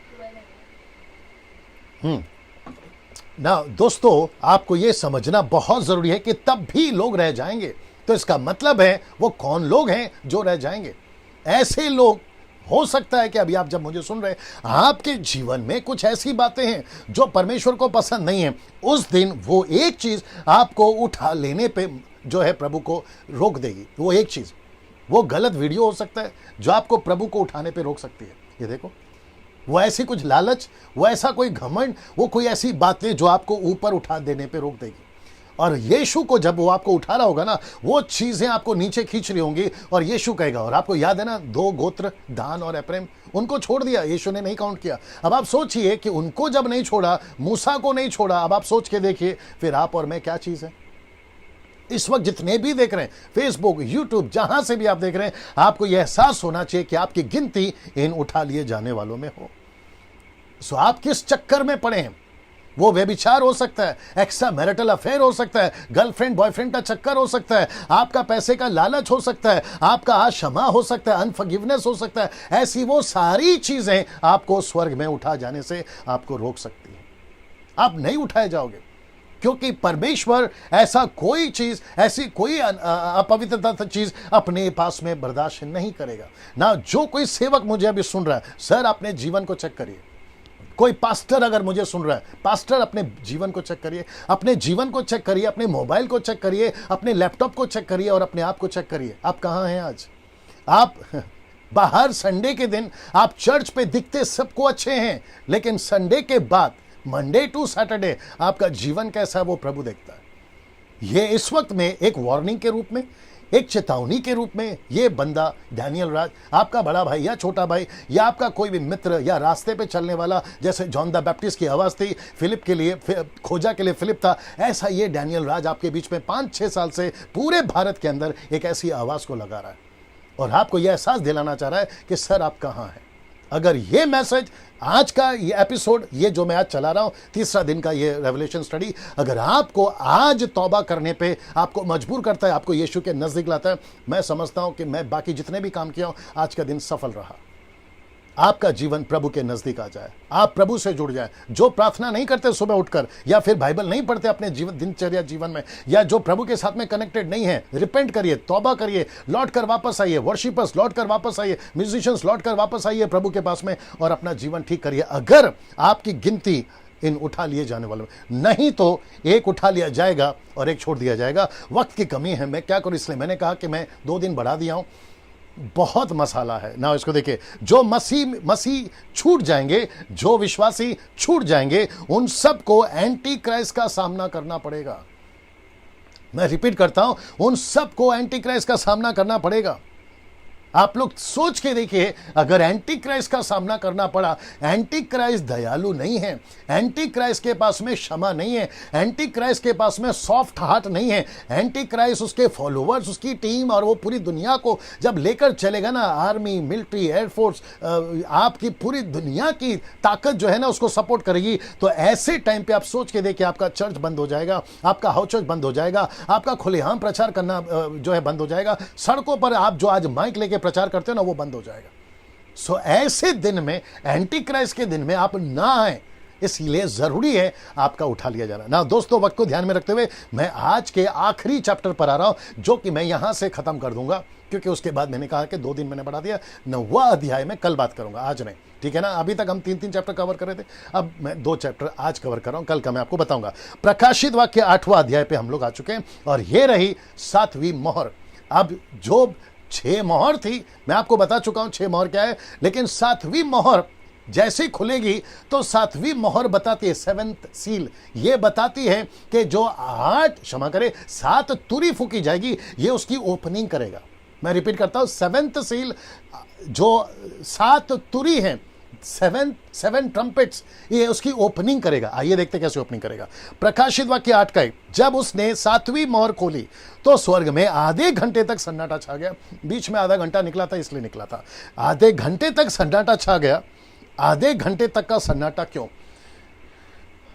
Speaker 1: ना दोस्तों, आपको ये समझना बहुत जरूरी है कि तब भी लोग रह जाएंगे। तो इसका मतलब है वो कौन लोग हैं जो रह जाएंगे? ऐसे लोग, हो सकता है कि अभी आप जब मुझे सुन रहे हैं आपके जीवन में कुछ ऐसी बातें हैं जो परमेश्वर को पसंद नहीं है। उस दिन वो एक चीज आपको उठा लेने पे जो है प्रभु को रोक देगी। वो एक चीज, वो गलत वीडियो हो सकता है जो आपको प्रभु को उठाने पे रोक सकती है। ये देखो, वो ऐसी कुछ लालच, वो ऐसा कोई घमंड, वो कोई ऐसी बातें जो आपको ऊपर उठा देने पे रोक देगी। और यीशु को जब वो आपको उठा रहा होगा ना, वो चीजें आपको नीचे खींच रही होंगी और यीशु कहेगा। और आपको याद है ना, 2 गोत्र दान और एप्रैम, उनको छोड़ दिया, यीशु ने नहीं काउंट किया। अब आप सोचिए कि उनको जब नहीं छोड़ा, मूसा को नहीं छोड़ा, अब आप सोच के देखिए फिर आप और मैं क्या चीज है। इस वक्त जितने भी देख रहे हैं, फेसबुक, यूट्यूब, जहां से भी आप देख रहे हैं, आपको यह एहसास होना चाहिए कि आपकी गिनती इन उठा लिए जाने वालों में हो। सो आप किस चक्कर में पड़े हैं? वो व्यभिचार हो सकता है, एक्स्ट्रा मैरिटल अफेयर हो सकता है, गर्लफ्रेंड बॉयफ्रेंड का चक्कर हो सकता है, आपका पैसे का लालच हो सकता है, आपका अक्षमा हो सकता है, अनफॉरगिवनेस हो सकता है। ऐसी वो सारी चीजें आपको स्वर्ग में उठा जाने से आपको रोक सकती है। आप नहीं उठाए जाओगे, क्योंकि परमेश्वर ऐसा कोई चीज, ऐसी कोई अपवित्रता चीज अपने पास में बर्दाश्त नहीं करेगा ना। जो कोई सेवक मुझे अभी सुन रहा है, सर अपने जीवन को चेक करिए। कोई पास्टर अगर मुझे सुन रहा है, पास्टर अपने जीवन को चेक करिए, अपने जीवन को चेक करिए, अपने मोबाइल को चेक करिए, अपने लैपटॉप को चेक करिए और अपने आप को चेक करिए। आप कहाँ हैं आज? आप बाहर संडे के दिन आप चर्च पे दिखते सबको अच्छे हैं, लेकिन संडे के बाद मंडे टू सैटरडे आपका जीवन कैसा है वो प्रभु देखता है। ये इस वक्त में एक वार्निंग के रूप में, एक चेतावनी के रूप में ये बंदा डैनियल राज, आपका बड़ा भाई या छोटा भाई या आपका कोई भी मित्र या रास्ते पे चलने वाला, जैसे जॉन द बैप्टिस्ट की आवाज़ थी फिलिप के लिए, खोजा के लिए फिलिप था, ऐसा ये डैनियल राज आपके बीच में 5-6 साल से पूरे भारत के अंदर एक ऐसी आवाज़ को लगा रहा है और आपको यह एहसास दिलाना चाह रहा है कि सर आप कहाँ हैं। अगर ये मैसेज, आज का ये एपिसोड, ये जो मैं आज चला रहा हूं, 3रा दिन का ये रेवलेशन स्टडी, अगर आपको आज तौबा करने पे आपको मजबूर करता है, आपको यीशु के नजदीक लाता है, मैं समझता हूं कि मैं बाकी जितने भी काम किया हूं, आज का दिन सफल रहा। आपका जीवन प्रभु के नजदीक आ जाए, आप प्रभु से जुड़ जाए। जो प्रार्थना नहीं करते सुबह उठकर, या फिर बाइबल नहीं पढ़ते अपने जीवन दिनचर्या जीवन में, या जो प्रभु के साथ में कनेक्टेड नहीं है, रिपेंट करिए, तौबा करिए, लौट कर वापस आइए, वर्शिपर्स लौट कर वापस आइए, म्यूजिशियंस लौट कर वापस आइए प्रभु के पास में और अपना जीवन ठीक करिए। अगर आपकी गिनती इन उठा लिए जाने वालों में नहीं, तो एक उठा लिया जाएगा और एक छोड़ दिया जाएगा। वक्त की कमी है, मैं क्या करूं, इसलिए मैंने कहा कि मैं 2 दिन बढ़ा दिया हूं। बहुत मसाला है ना, इसको देखिए। जो मसीह छूट जाएंगे, जो विश्वासी छूट जाएंगे, उन सबको एंटी क्राइस्ट का सामना करना पड़ेगा। मैं रिपीट करता हूं, उन सबको एंटी क्राइस्ट का सामना करना पड़ेगा। आप लोग सोच के देखिए, अगर एंटी क्राइस्ट का सामना करना पड़ा, एंटी क्राइस्ट दयालु नहीं है, एंटी क्राइस्ट के पास में क्षमा नहीं है, एंटी क्राइस्ट के पास में सॉफ्ट हार्ट नहीं है, एंटी क्राइस्ट उसके फॉलोवर्स, उसकी टीम और वो पूरी दुनिया को जब लेकर चलेगा ना, आर्मी, मिलिट्री, एयरफोर्स, आपकी पूरी दुनिया की ताकत जो है ना उसको सपोर्ट करेगी, तो ऐसे टाइम पे आप सोच के देखिए, आपका चर्च बंद हो जाएगा, आपका हाउस चर्च बंद हो जाएगा, आपका खुलेआम प्रचार करना जो है बंद हो जाएगा, सड़कों पर आप जो आज माइक लेके प्रचार करते हो ना वो बंद हो जाएगा। सो ऐसे दिन में, एंटी क्राइस्ट के दिन में आप ना आए, इसलिए जरूरी है आपका उठा लिया जाना ना। दोस्तों, वक्त को ध्यान में रखते हुए मैं आज के आखिरी चैप्टर पर आ रहा हूं, जो कि मैं यहां से खत्म कर दूंगा, क्योंकि उसके बाद मैंने कहा कि 2 दिन मैंने बढ़ा दिया। 9वां अध्याय में कल बात करूंगा, आज नहीं, ठीक है ना। अभी तक हम 3-3 चैप्टर कवर कर रहे थे, अब मैं 2 चैप्टर आज कवर कर रहा हूं, कल का मैं आपको बताऊंगा। प्रकाशित वाक्य 8वां अध्याय पे हम लोग आ चुके हैं और ये रही 7वीं मोहर। अब जो 6 मोहर थी, मैं आपको बता चुका हूं 6 मोहर क्या है, लेकिन 7वीं मोहर जैसे ही खुलेगी तो 7वीं मोहर बताती है, 7th सील, ये बताती है कि जो 7 तुरी फूकी जाएगी, ये उसकी ओपनिंग करेगा। मैं रिपीट करता हूं, 7th सील जो 7 तुरी है, 7 ट्रम्पेट्स, ये उसकी ओपनिंग करेगा। आइए देखते कैसे ओपनिंग करेगा। प्रकाशित वाक्य 8 का, जब उसने 7वीं मोहर खोली तो स्वर्ग में आधे घंटे तक सन्नाटा छा गया। बीच में आधा घंटा निकला था, इसलिए निकला था। आधे घंटे तक सन्नाटा छा गया। आधे घंटे तक का सन्नाटा क्यों?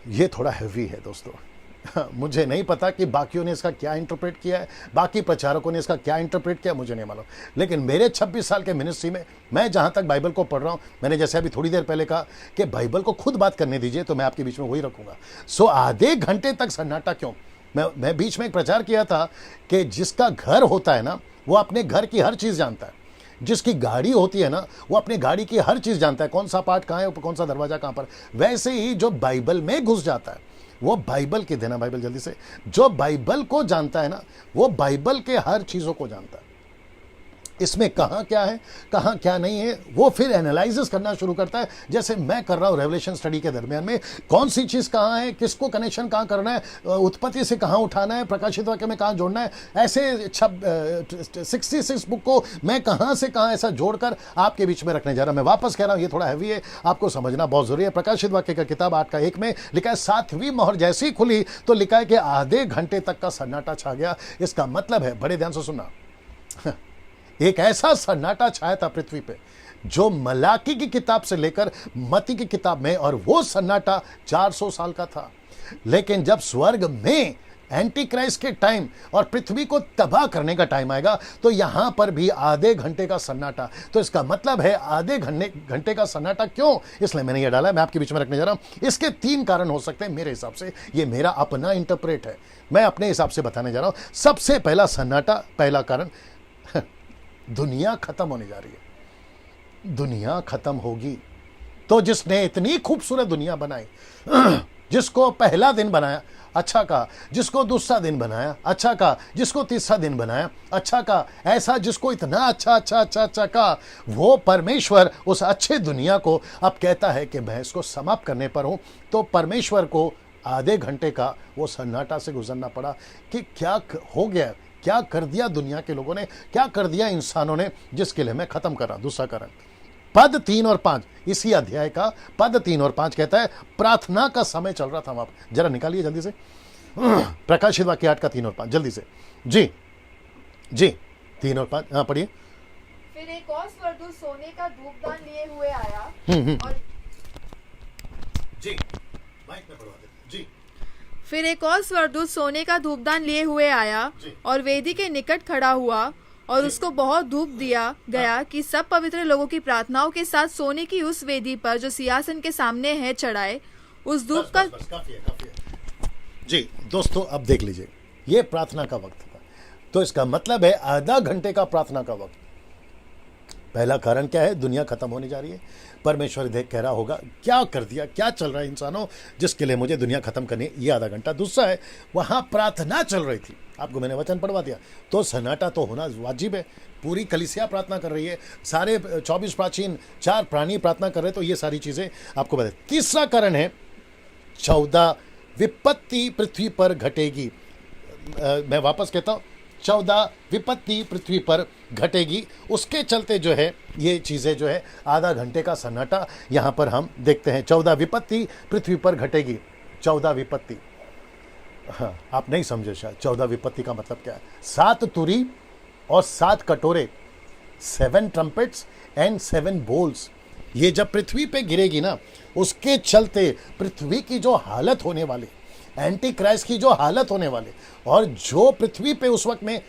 Speaker 1: ये थोड़ा हैवी है दोस्तों, मुझे नहीं पता कि बाकियों ने इसका क्या इंटरप्रेट किया है, बाकी प्रचारकों ने इसका क्या इंटरप्रेट किया, मुझे नहीं मालूम। लेकिन मेरे 26 साल के मिनिस्ट्री में मैं जहां तक बाइबल को पढ़ रहा हूं, मैंने जैसे अभी थोड़ी देर पहले कहा कि बाइबल को खुद बात करने दीजिए, तो मैं आपके बीच में वही रखूंगा। सो आधे घंटे तक सन्नाटा क्यों? मैं बीच में एक प्रचार किया था कि जिसका घर होता है ना, वो अपने घर की हर चीज़ जानता है। जिसकी गाड़ी होती है ना, वो अपनी गाड़ी की हर चीज़ जानता है, कौन सा पार्ट कहाँ है, कौन सा दरवाजा कहाँ पर। वैसे ही जो बाइबल में घुस जाता है, वो बाइबल की देना बाइबल जल्दी से, जो बाइबल को जानता है ना, वो बाइबल के हर चीज़ों को जानता है। इसमें कहाँ क्या है, कहाँ क्या नहीं है, वो फिर एनालिसिस करना शुरू करता है, जैसे मैं कर रहा हूँ रेवलेशन स्टडी के दरमियान में। कौन सी चीज़ कहाँ है, किसको कनेक्शन कहाँ करना है, उत्पत्ति से कहाँ उठाना है, प्रकाशित वाक्य में कहाँ जोड़ना है, ऐसे 66 बुक को मैं कहाँ से कहाँ ऐसा जोड़कर आपके बीच में रखने जा रहा हूँ। मैं वापस कह रहा हूँ, ये थोड़ा हैवी है, आपको समझना बहुत जरूरी है। प्रकाशित वाक्य का किताब 8:1 में लिखा है, 7वीं मोहर जैसी खुली तो लिखा है कि आधे घंटे तक का सन्नाटा छा गया। इसका मतलब है, बड़े ध्यान से सुनना, एक ऐसा सन्नाटा छाया था पृथ्वी पे जो मलाकी की किताब से लेकर मती की किताब में, और वो सन्नाटा 400 साल का था। लेकिन जब स्वर्ग में एंटी क्राइस्ट के टाइम और पृथ्वी को तबाह करने का टाइम आएगा, तो यहां पर भी आधे घंटे का सन्नाटा। तो इसका मतलब है आधे घंटे का सन्नाटा क्यों, इसलिए मैंने ये डाला है, मैं आपके बीच में रखने जा रहा हूं। इसके 3 कारण हो सकते हैं मेरे हिसाब से, ये मेरा अपना इंटरप्रेट है, मैं अपने हिसाब से बताने जा रहा हूं। सबसे पहला सन्नाटा, पहला कारण, दुनिया खत्म होने जा रही है। दुनिया खत्म होगी तो जिसने इतनी खूबसूरत दुनिया बनाई, जिसको पहला दिन बनाया अच्छा कहा, जिसको दूसरा दिन बनाया अच्छा कहा, जिसको तीसरा दिन बनाया अच्छा कहा, ऐसा जिसको इतना अच्छा कहा, वो परमेश्वर उस अच्छे दुनिया को अब कहता है कि मैं इसको समाप्त करने पर हूं। तो परमेश्वर को आधे घंटे का वो सन्नाटा से गुजरना पड़ा कि क्या हो गया, क्या कर दिया दुनिया के लोगों ने, क्या कर दिया इंसानों ने, जिसके लिए मैं खत्म कर रहा। दूसरा कारण, पद 3 और 5, इसी अध्याय का पद 3 और 5 कहता है, प्रार्थना का समय चल रहा था वहां पर। जरा निकालिए जल्दी से प्रकाशित वाक्य 8 का 3 और 5 जल्दी से। जी 3 और 5, हाँ पढ़िए।
Speaker 2: फिर एक और स्वर्गदूत सोने का धूपदान लिए हुए आया और
Speaker 1: जी माइक में पढ़वा दे जी।
Speaker 2: फिर एक और स्वर्गदूत सोने का धूपदान लिए हुए आया और वेदी के निकट खड़ा हुआ और उसको बहुत धूप दिया गया कि सब पवित्र लोगों की प्रार्थनाओं के साथ सोने की उस वेदी पर जो सिंहासन के सामने है चढ़ाए। उस धूप का
Speaker 1: काफी है। जी दोस्तों, अब देख लीजिए, ये प्रार्थना का वक्त था, तो इसका मतलब है आधा घंटे का प्रार्थना का वक्त। पहला कारण क्या है, दुनिया खत्म होने जा रही है। परमेश्वर देख कह रहा होगा, क्या कर दिया, क्या चल रहा है इंसानों, जिसके लिए मुझे दुनिया खत्म करनी, ये आधा घंटा। दूसरा है, वहां प्रार्थना चल रही थी, आपको मैंने वचन पढ़वा दिया, तो सन्नाटा तो होना वाजिब है। पूरी कलीसिया प्रार्थना कर रही है, सारे 24 प्राचीन 4 प्राणी प्रार्थना कर रहे हैं, तो ये सारी चीजें आपको बता। तीसरा कारण है, 14 विपत्ति पृथ्वी पर घटेगी। मैं वापस कहता हूं, 14 विपत्ति पृथ्वी पर घटेगी। उसके चलते जो है ये चीज़ें जो है, आधा घंटे का सन्नाटा यहाँ पर हम देखते हैं। 14 विपत्ति पृथ्वी पर घटेगी। 14 विपत्ति, हाँ आप नहीं समझे शायद 14 विपत्ति का मतलब क्या है। 7 तुरी और 7 कटोरे, 7 ट्रम्पेट्स एंड 7 बोल्स, ये जब पृथ्वी पे गिरेगी ना, उसके चलते पृथ्वी की जो हालत होने वाली, एंटी क्राइस्ट की जो हालत होने वाली, और जो पृथ्वी पे उस वक्त में,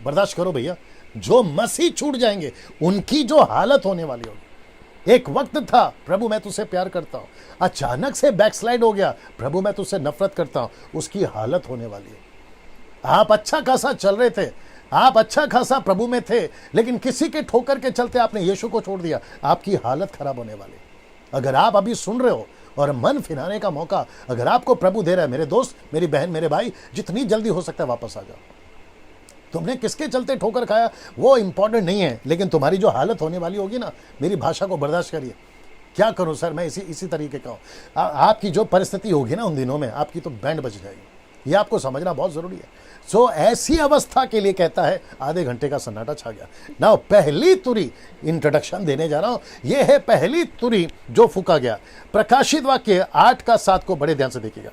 Speaker 1: बर्दाश्त करो भैया, जो मसीह छूट जाएंगे उनकी जो हालत होने वाली होगी। एक वक्त था, प्रभु मैं तुझसे प्यार करता हूं, अचानक से बैकस्लाइड हो गया, प्रभु मैं तुझसे नफरत करता हूं, उसकी हालत होने वाली है। आप अच्छा खासा चल रहे थे, आप अच्छा खासा प्रभु में थे, लेकिन किसी के ठोकर के चलते आपने यीशु को छोड़ दिया, आपकी हालत खराब होने वाली। अगर आप अभी सुन रहे हो और मन फिराने का मौका अगर आपको प्रभु दे रहा है, मेरे दोस्त, मेरी बहन, मेरे भाई, जितनी जल्दी हो सकता है वापस आ जाओ। तुमने किसके चलते ठोकर खाया वो इंपॉर्टेंट नहीं है, लेकिन तुम्हारी जो हालत होने वाली होगी ना, मेरी भाषा को बर्दाश्त करिए। क्या करूं सर, मैं इसी तरीके का हूं। आपकी जो परिस्थिति होगी ना उन दिनों में, आपकी तो बैंड बज जाएगी। ये आपको समझना बहुत जरूरी है। सो ऐसी अवस्था के लिए कहता है आधे घंटे का सन्नाटा छा गया। नाउ पहली तुरी, इंट्रोडक्शन देने जा रहा हूं, ये है पहली तुरी जो फूका गया। प्रकाशित वाक्य 8 का 7 को बड़े ध्यान से देखिएगा।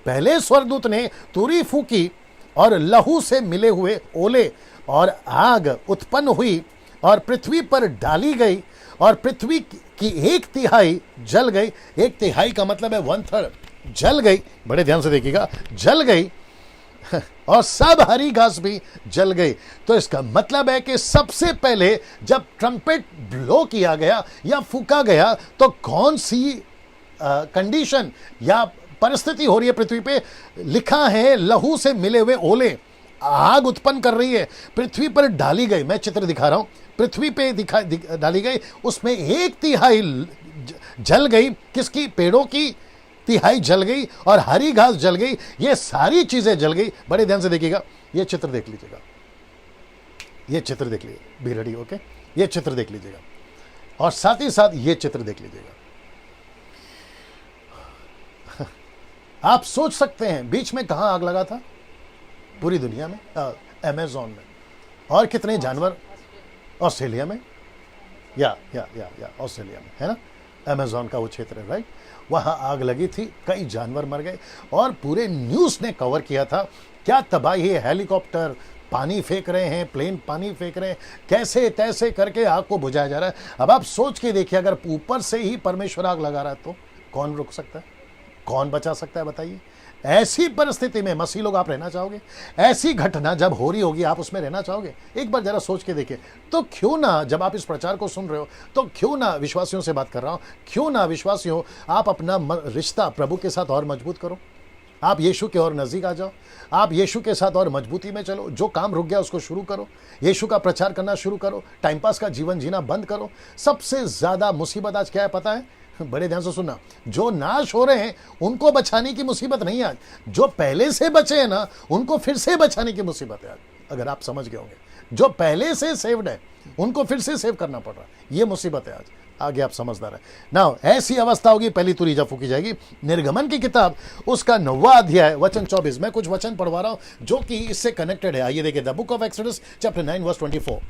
Speaker 1: पहले स्वर्गदूत ने तुरी फूकी और लहू से मिले हुए ओले और आग उत्पन्न हुई और पृथ्वी पर डाली गई, और पृथ्वी की 1/3 जल गई। 1/3 का मतलब है 1/3। जल गई, बड़े ध्यान से देखिएगा, जल गई और सब हरी घास भी जल गई। तो इसका मतलब है कि सबसे पहले जब ट्रम्पेट ब्लो किया गया या फूका गया तो कौन सी कंडीशन या परिस्थिति हो रही है पृथ्वी पे? लिखा है लहू से मिले हुए ओले आग उत्पन्न कर रही है, पृथ्वी पर डाली गई। मैं चित्र दिखा रहा हूं, पृथ्वी पे डाली गई, उसमें 1/3 जल गई। किसकी? पेड़ों की 1/3 जल गई और हरी घास जल गई। ये सारी चीजें जल गई। बड़े ध्यान से देखिएगा, ये चित्र देख लीजिएगा, ये चित्र देख लीजिए, बी रेडी, ओके। ये चित्र देख लीजिएगा और साथ ही साथ ये चित्र देख लीजिएगा। आप सोच सकते हैं बीच में कहां आग लगा था? पूरी दुनिया में, अमेज़न में। और कितने जानवर? ऑस्ट्रेलिया में, या ऑस्ट्रेलिया में, है ना, अमेज़न का वो क्षेत्र है, राइट। वहां आग लगी थी, कई जानवर मर गए और पूरे न्यूज़ ने कवर किया था। क्या तबाही है, हेलीकॉप्टर पानी फेंक रहे हैं, प्लेन पानी फेंक रहे हैं, कैसे तैसे करके आग को बुझाया जा रहा है। अब आप सोच के देखिए, अगर ऊपर से ही परमेश्वर आग लगा रहा है तो कौन रोक सकता है, कौन बचा सकता है, बताइए। ऐसी परिस्थिति में मसीह लोग आप रहना चाहोगे? ऐसी घटना जब हो रही होगी आप उसमें रहना चाहोगे? एक बार जरा सोच के देखिए। तो क्यों ना, जब आप इस प्रचार को सुन रहे हो तो क्यों ना, विश्वासियों से बात कर रहा हूं, क्यों ना विश्वासियों आप अपना रिश्ता प्रभु के साथ और मजबूत करो। आप यीशु के और नज़दीक आ जाओ, आप यीशु के साथ और मजबूती में चलो। जो काम रुक गया उसको शुरू करो, यीशु का प्रचार करना शुरू करो, टाइम पास का जीवन जीना बंद करो। सबसे ज़्यादा मुसीबत आज क्या है पता है? बड़े ध्यान से सुनना, जो नाश हो रहे हैं उनको बचाने की मुसीबत नहीं आज, जो पहले से बचे हैं ना उनको फिर से बचाने की मुसीबत है आज। अगर आप समझ गए होंगे, जो पहले से सेव्ड है उनको फिर से सेव करना पड़ रहा है, ये मुसीबत है आज। आगे आप समझदार है ना। ऐसी अवस्था होगी, पहली तुरी जब फूकी जाएगी। निर्गमन की किताब उसका 9वां अध्याय वचन 24, मैं कुछ वचन पढ़वा रहा हूं जो कि इससे कनेक्टेड है। आइए देखिए, the book of Exodus chapter 9 verse 24।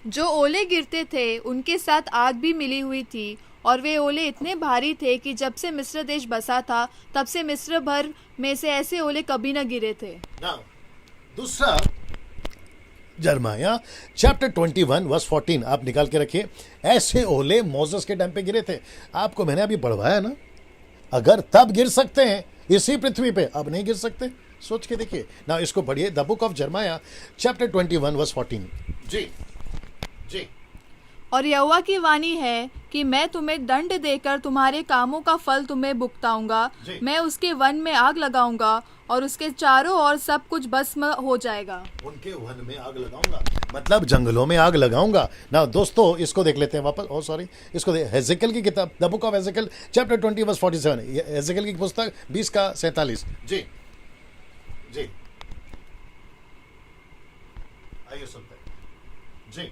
Speaker 2: जो ओले गिरते थे उनके साथ आग भी मिली हुई थी, और वे ओले इतने भारी थे कि जब से मिस्र देश बसा था तब से मिस्र भर में से ऐसे ओले कभी न गिरे थे।
Speaker 1: दूसरा यिर्मयाह चैप्टर 21 वर्स 14 आप निकाल के रखिए। ऐसे ओले मोसेस के टाइम पे गिरे थे। आपको मैंने अभी बढ़वाया ना, अगर तब गिर सकते हैं इसी पृथ्वी पे, अब नहीं गिर सकते? सोच के देखिए ना। इसको पढ़िए, द बुक ऑफ यिर्मयाह चैप्टर 21 वर्स 14। जी जी।
Speaker 2: और यहोवा की वाणी है कि मैं तुम्हें दंड देकर तुम्हारे कामों का फल तुम्हें भुगताऊंगा। मैं उसके वन में आग लगाऊंगा और उसके चारों ओर सब कुछ भस्म हो जाएगा।
Speaker 1: उनके वन में आग लगाऊंगा मतलब जंगलों में आग लगाऊंगा ना। दोस्तों इसको देख लेते हैं वापस, ओ सॉरी, इसको हेजेकिएल की किताब, the book of Ezekiel chapter 20 verse 47, Hejekiel की पुस्तक 20 का 47। जी जी, आइए सुनते हैं। जी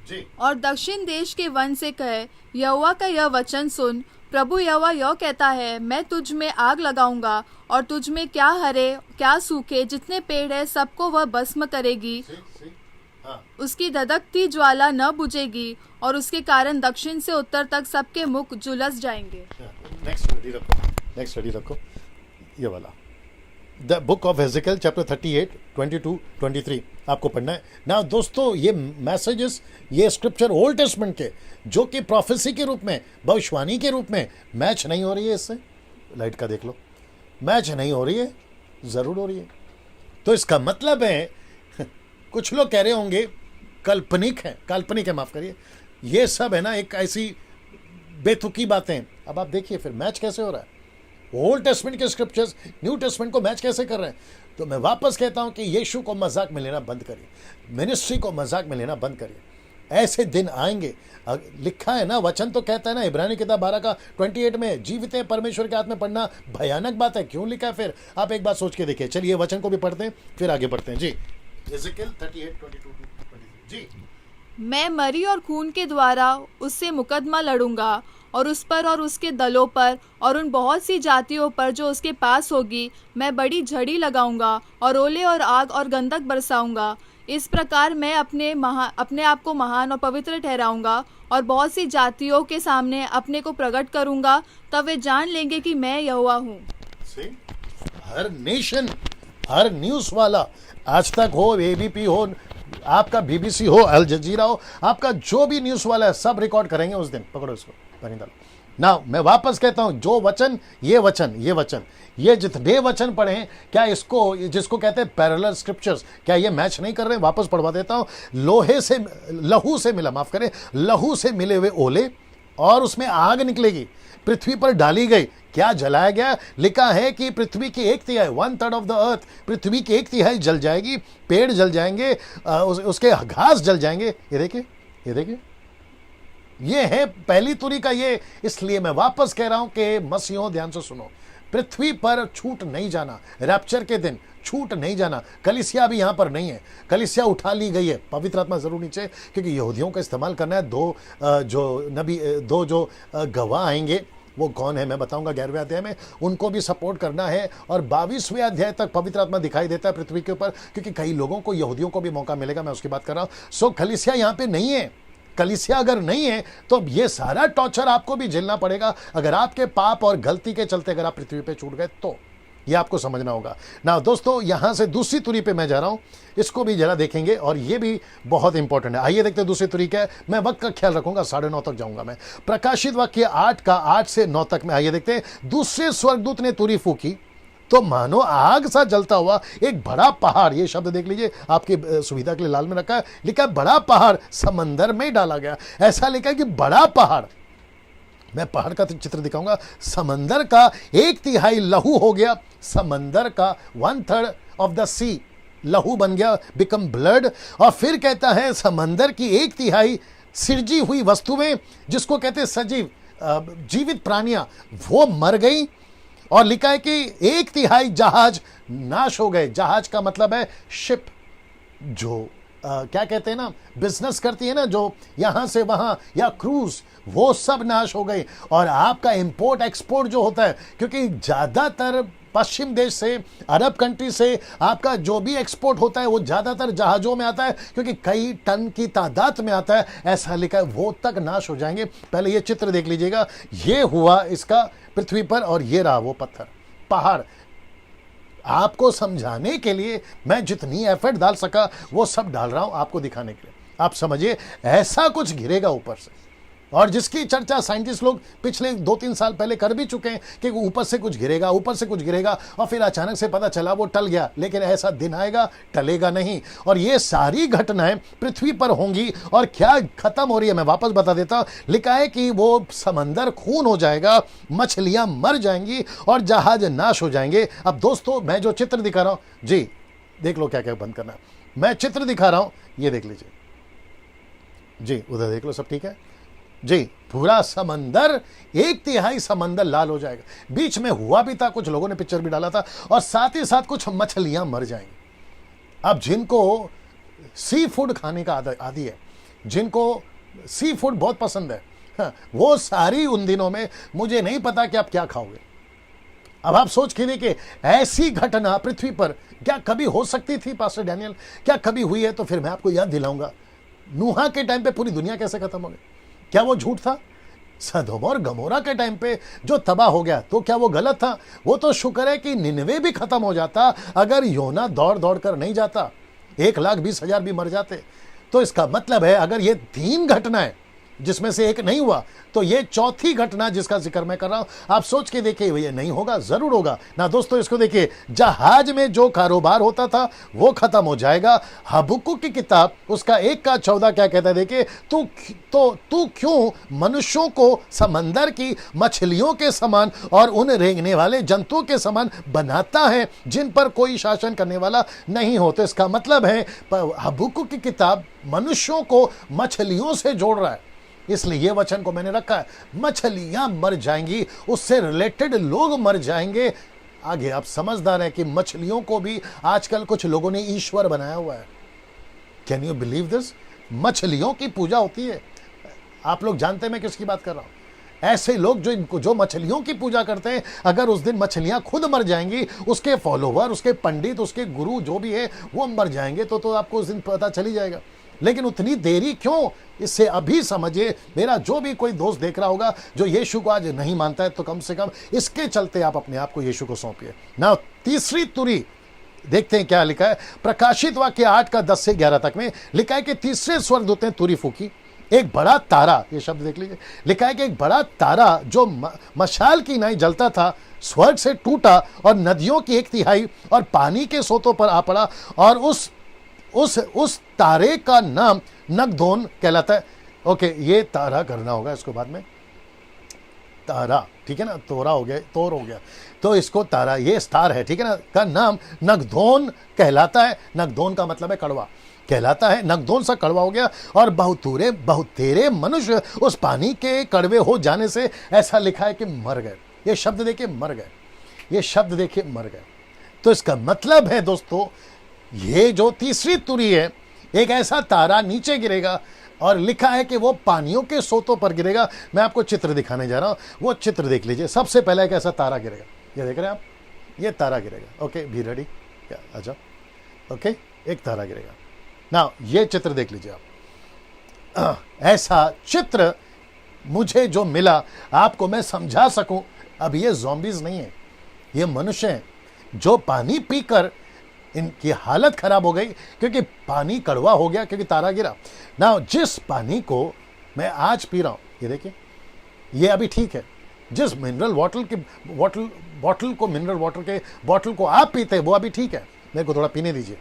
Speaker 1: जी।
Speaker 2: और दक्षिण देश के वन से कहे, यहोवा का यह वचन सुन, प्रभु यहोवा यह कहता है, मैं तुझ में आग लगाऊंगा और तुझ में क्या हरे क्या सूखे जितने पेड़ है सबको वह भस्म करेगी।
Speaker 1: हाँ।
Speaker 2: उसकी धधकती ज्वाला न बुझेगी और उसके कारण दक्षिण से उत्तर तक सबके मुख झुलस जाएंगे।
Speaker 1: नेक्स्ट स्टडी रखो ये वाला, the book of Ezekiel chapter 38 22 23 आपको पढ़ना है ना। दोस्तों ये मैसेजेस, ये स्क्रिप्चर ओल्ड टेस्टमेंट के, जो कि प्रोफेसी के रूप में, भविष्यवाणी के रूप में मैच नहीं हो रही है इससे। लाइट का देख लो, मैच नहीं हो रही है, ज़रूर हो रही है। तो इसका मतलब है कुछ लोग कह रहे होंगे काल्पनिक है, माफ़ करिए, ये सब है ना एक ऐसी बेतुकी बातें। अब आप देखिए फिर मैच कैसे हो रहा है, ओल्ड टेस्टमेंट के स्क्रिप्चर्स न्यू टेस्टमेंट को मैच कैसे कर रहे हैं। तो मैं वापस कहता हूं कि यीशु को मजाक में लेना बंद करिए, मिनिस्ट्री को मजाक में लेना बंद करिए। ऐसे दिन आएंगे, लिखा है ना, वचन तो कहता है ना, इब्रानी किताब 12 का 28 में, जीवित परमेश्वर के हाथ में पढ़ना भयानक बात है। क्यों लिखा है फिर? आप एक बात सोच के देखिए। चलिए वचन को भी पढ़ते हैं फिर आगे बढ़ते हैं। जी, हेजेकिएल 38 22 23। जी,
Speaker 2: मैं मरी और खून के द्वारा उससे मुकदमा लड़ूंगा और उस पर और उसके दलों पर और उन बहुत सी जातियों पर जो उसके पास होगी मैं बड़ी झड़ी लगाऊंगा और ओले और आग और गंधक बरसाऊंगा। इस प्रकार मैं अपने आप को महान और पवित्र ठहराऊंगा और बहुत सी जातियों के सामने अपने को प्रकट करूंगा। तब वे जान लेंगे कि मैं यहोवा हूँ।
Speaker 1: हर नेशन, हर न्यूज़ वाला, आज तक हो, एबीपी हो, आपका बीबीसी हो, अल जजीरा हो, आपका जो भी न्यूज वाला है, सब रिकॉर्ड करेंगे उस दिन। पकड़ो इसको, पानी डालो ना। मैं वापस कहता हूं, जो वचन, ये वचन, ये वचन, ये जितने वचन पढ़े हैं, क्या इसको, जिसको कहते हैं पैरेलल स्क्रिप्चर्स, क्या ये मैच नहीं कर रहे? वापस पढ़वा देता हूं। लोहे से, लहू से मिला, माफ करें, लहू से मिले हुए ओले, और उसमें आग निकलेगी, पृथ्वी पर डाली गई। क्या जलाया गया? लिखा है कि पृथ्वी की 1/3, 1/3 ऑफ द अर्थ, पृथ्वी की 1/3 जल जाएगी, पेड़ जल जाएंगे, उसके घास जल जाएंगे। ये देखिए, ये देखिए, ये है पहली तुरी का ये। इसलिए मैं वापस कह रहा हूं कि मसीहों, ध्यान से सुनो, पृथ्वी पर छूट नहीं जाना, रैप्चर के दिन छूट नहीं जाना। कलीसिया भी यहां पर नहीं है, कलीसिया उठा ली गई है। पवित्र आत्मा जरूर नीचे, क्योंकि यहूदियों का इस्तेमाल करना है। दो जो गवाह आएंगे, वो कौन है मैं बताऊंगा 11वें अध्याय में, उनको भी सपोर्ट करना है। और 22वें अध्याय तक पवित्र आत्मा दिखाई देता है पृथ्वी के ऊपर, क्योंकि कई लोगों को, यहूदियों को भी मौका मिलेगा, मैं उसकी बात कर रहा हूं। सो कलीसिया यहां पे नहीं है। कलीसिया अगर नहीं है तो ये सारा टॉर्चर आपको भी झेलना पड़ेगा, अगर आपके पाप और गलती के चलते अगर आप पृथ्वी पे छूट गए तो। ये आपको समझना होगा ना। दोस्तों, यहां से दूसरी तुरी पे मैं जा रहा हूं, इसको भी जरा देखेंगे, और ये भी बहुत इंपॉर्टेंट है। आइए देखते हैं दूसरी तुरी क्या है। मैं वक्त का ख्याल रखूंगा, 9:30 तक जाऊंगा मैं। प्रकाशित वाक्य 8 का 8 से 9 तक में। आइए देखते हैं। दूसरे स्वर्गदूत ने तुरी फूकी तो मानो आग सा जलता हुआ एक बड़ा पहाड़, ये शब्द देख लीजिए, आपकी सुविधा के लिए लाल में रखा है, लिखा है बड़ा पहाड़ समंदर में डाला गया। ऐसा लिखा है कि बड़ा पहाड़, मैं पहाड़ का चित्र दिखाऊंगा, समंदर का 1/3 लहू हो गया, समंदर का 1/3 ऑफ द सी लहू बन गया, बिकम ब्लड। और फिर कहता है समंदर की 1/3 सिरजी हुई वस्तुएं, जिसको कहते हैं सजीव, जीवित प्राणियां, वो मर गई। और लिखा है कि 1/3 जहाज नाश हो गए। जहाज का मतलब है शिप, जो क्या कहते हैं ना, बिजनेस करती है ना, जो यहां से वहां, या क्रूज, वो सब नाश हो गई। और आपका इंपोर्ट एक्सपोर्ट जो होता है, क्योंकि ज्यादातर पश्चिम देश से, अरब कंट्री से आपका जो भी एक्सपोर्ट होता है वो ज्यादातर जहाजों में आता है, क्योंकि कई टन की तादाद में आता है। ऐसा लिखा है, वो तक नाश हो जाएंगे। पहले ये चित्र देख लीजिएगा, ये हुआ इसका पृथ्वी पर, और ये रहा वो पत्थर, पहाड़। आपको समझाने के लिए मैं जितनी एफर्ट डाल सका वो सब डाल रहा हूं, आपको दिखाने के लिए। आप समझिए, ऐसा कुछ गिरेगा ऊपर से, और जिसकी चर्चा साइंटिस्ट लोग पिछले 2-3 साल पहले कर भी चुके हैं कि ऊपर से कुछ गिरेगा, ऊपर से कुछ गिरेगा, और फिर अचानक से पता चला वो टल गया। लेकिन ऐसा दिन आएगा, टलेगा नहीं। और ये सारी घटनाएं पृथ्वी पर होंगी। और क्या खत्म हो रही है, मैं वापस बता देता हूं। लिखा है कि वो समंदर खून हो जाएगा, मछलियां मर जाएंगी, और जहाज नाश हो जाएंगे। अब दोस्तों, मैं जो चित्र दिखा रहा हूं, जी देख लो क्या क्या बंद करना है। मैं चित्र दिखा रहा हूं, ये देख लीजिए जी, उधर देख लो, सब ठीक है जी। पूरा समंदर, 1/3 समंदर लाल हो जाएगा। बीच में हुआ भी था, कुछ लोगों ने पिक्चर भी डाला था, और साथ ही साथ कुछ मछलियां मर जाएंगी। अब जिनको सी फूड खाने का आदी है, जिनको सी फूड बहुत पसंद है, हाँ, वो सारी उन दिनों में, मुझे नहीं पता कि आप क्या खाओगे। अब आप सोच के देखिए, ऐसी घटना पृथ्वी पर क्या कभी हो सकती थी पास्टर डैनियल? क्या कभी हुई है? तो फिर मैं आपको याद दिलाऊंगा, नूहा के टाइम पे पूरी दुनिया कैसे खत्म हो गई। क्या वो झूठ था? सदोम और गमोरा के टाइम पे जो तबाह हो गया, तो क्या वो गलत था? वो तो शुक्र है कि निनवे भी खत्म हो जाता, अगर योना दौड़ दौड़ कर नहीं जाता, 1,20,000 भी मर जाते। तो इसका मतलब है, अगर ये 3 घटनाएं जिसमें से एक नहीं हुआ, तो ये चौथी घटना जिसका जिक्र मैं कर रहा हूं। आप सोच के देखिए, ये नहीं होगा, जरूर होगा ना। दोस्तों, इसको देखिए, जहाज में जो कारोबार होता था वो खत्म हो जाएगा। हबक्कुक की किताब उसका 1:14 क्या कहता है, देखिए, तू क्यों मनुष्यों को समंदर की मछलियों के समान और उन रेंगने वाले जंतुओं के समान बनाता है, जिन पर कोई शासन करने वाला नहीं हो। तो इसका मतलब है, हबक्कुक की किताब मनुष्यों को मछलियों से जोड़ रहा है। इसलिए ये वचन को मैंने रखा है, मछलियां मर जाएंगी, उससे रिलेटेड लोग मर जाएंगे। आगे आप समझदार हैं कि मछलियों को भी आजकल कुछ लोगों ने ईश्वर बनाया हुआ है। Can you believe this? मछलियों की पूजा होती है। आप लोग जानते हैं मैं किसकी बात कर रहा हूं? ऐसे लोग जो मछलियों की पूजा करते हैं, अगर उस दिन मछलियां खुद मर जाएंगी, उसके फॉलोवर, उसके पंडित, उसके गुरु जो भी है वो मर जाएंगे, तो आपको उस दिन पता चली जाएगा। लेकिन उतनी देरी क्यों? इससे अभी समझिए, मेरा जो भी कोई दोस्त देख रहा होगा जो यीशु को आज नहीं मानता है, तो कम से कम इसके चलते आप अपने आप को यीशु को सौंपिए ना। तीसरी तुरी देखते हैं क्या लिखा है। प्रकाशित वाक्य 8:10 से 11 तक में लिखा है कि तीसरे स्वर्गदूत ने तुरी फूकी, एक बड़ा तारा, ये शब्द देख लीजिए, लिखा है कि एक बड़ा तारा जो मशाल की नाई जलता था स्वर्ग से टूटा और नदियों की 1/3 और पानी के सोतों पर आ पड़ा, और उस तारे का नाम नगदोन कहलाता है। ओके, ये तारा करना होगा इसको बाद में, तारा, ठीक है ना, तोर हो गया, तो इसको तारा, ये स्टार है, ठीक है ना, का नाम नगदोन कहलाता है। नगदोन का मतलब है कड़वा, कहलाता है, नगदोन सा कड़वा हो गया। और बहुतेरे मनुष्य उस पानी के कड़वे हो जाने से, ऐसा लिखा है कि मर गए। ये शब्द देखिए मर गए, ये शब्द देखिए मर गए। तो इसका मतलब है दोस्तों, ये जो तीसरी तुरी है, एक ऐसा तारा नीचे गिरेगा और लिखा है कि वो पानियों के सोतों पर गिरेगा। मैं आपको चित्र दिखाने जा रहा हूं, वो चित्र देख लीजिए। सबसे पहले एक ऐसा तारा गिरेगा, ये देख रहे हैं आप, ये तारा गिरेगा। ओके, बी रेडी, आ जाओ। ओके, एक तारा गिरेगा ना, ये चित्र देख लीजिए आप। ऐसा चित्र मुझे जो मिला, आपको मैं समझा सकूं। अब ये ज़ॉम्बीज नहीं है, ये मनुष्य हैं जो पानी पीकर इनकी हालत खराब हो गई, क्योंकि पानी कड़वा हो गया, क्योंकि तारा गिरा ना। जिस पानी को मैं आज पी रहा हूं, ये देखिए, ये अभी ठीक है। जिस मिनरल वाटर के बॉटल को, मिनरल वाटर के बॉटल को आप पीते हैं, वो अभी ठीक है। मेरे को थोड़ा पीने दीजिए,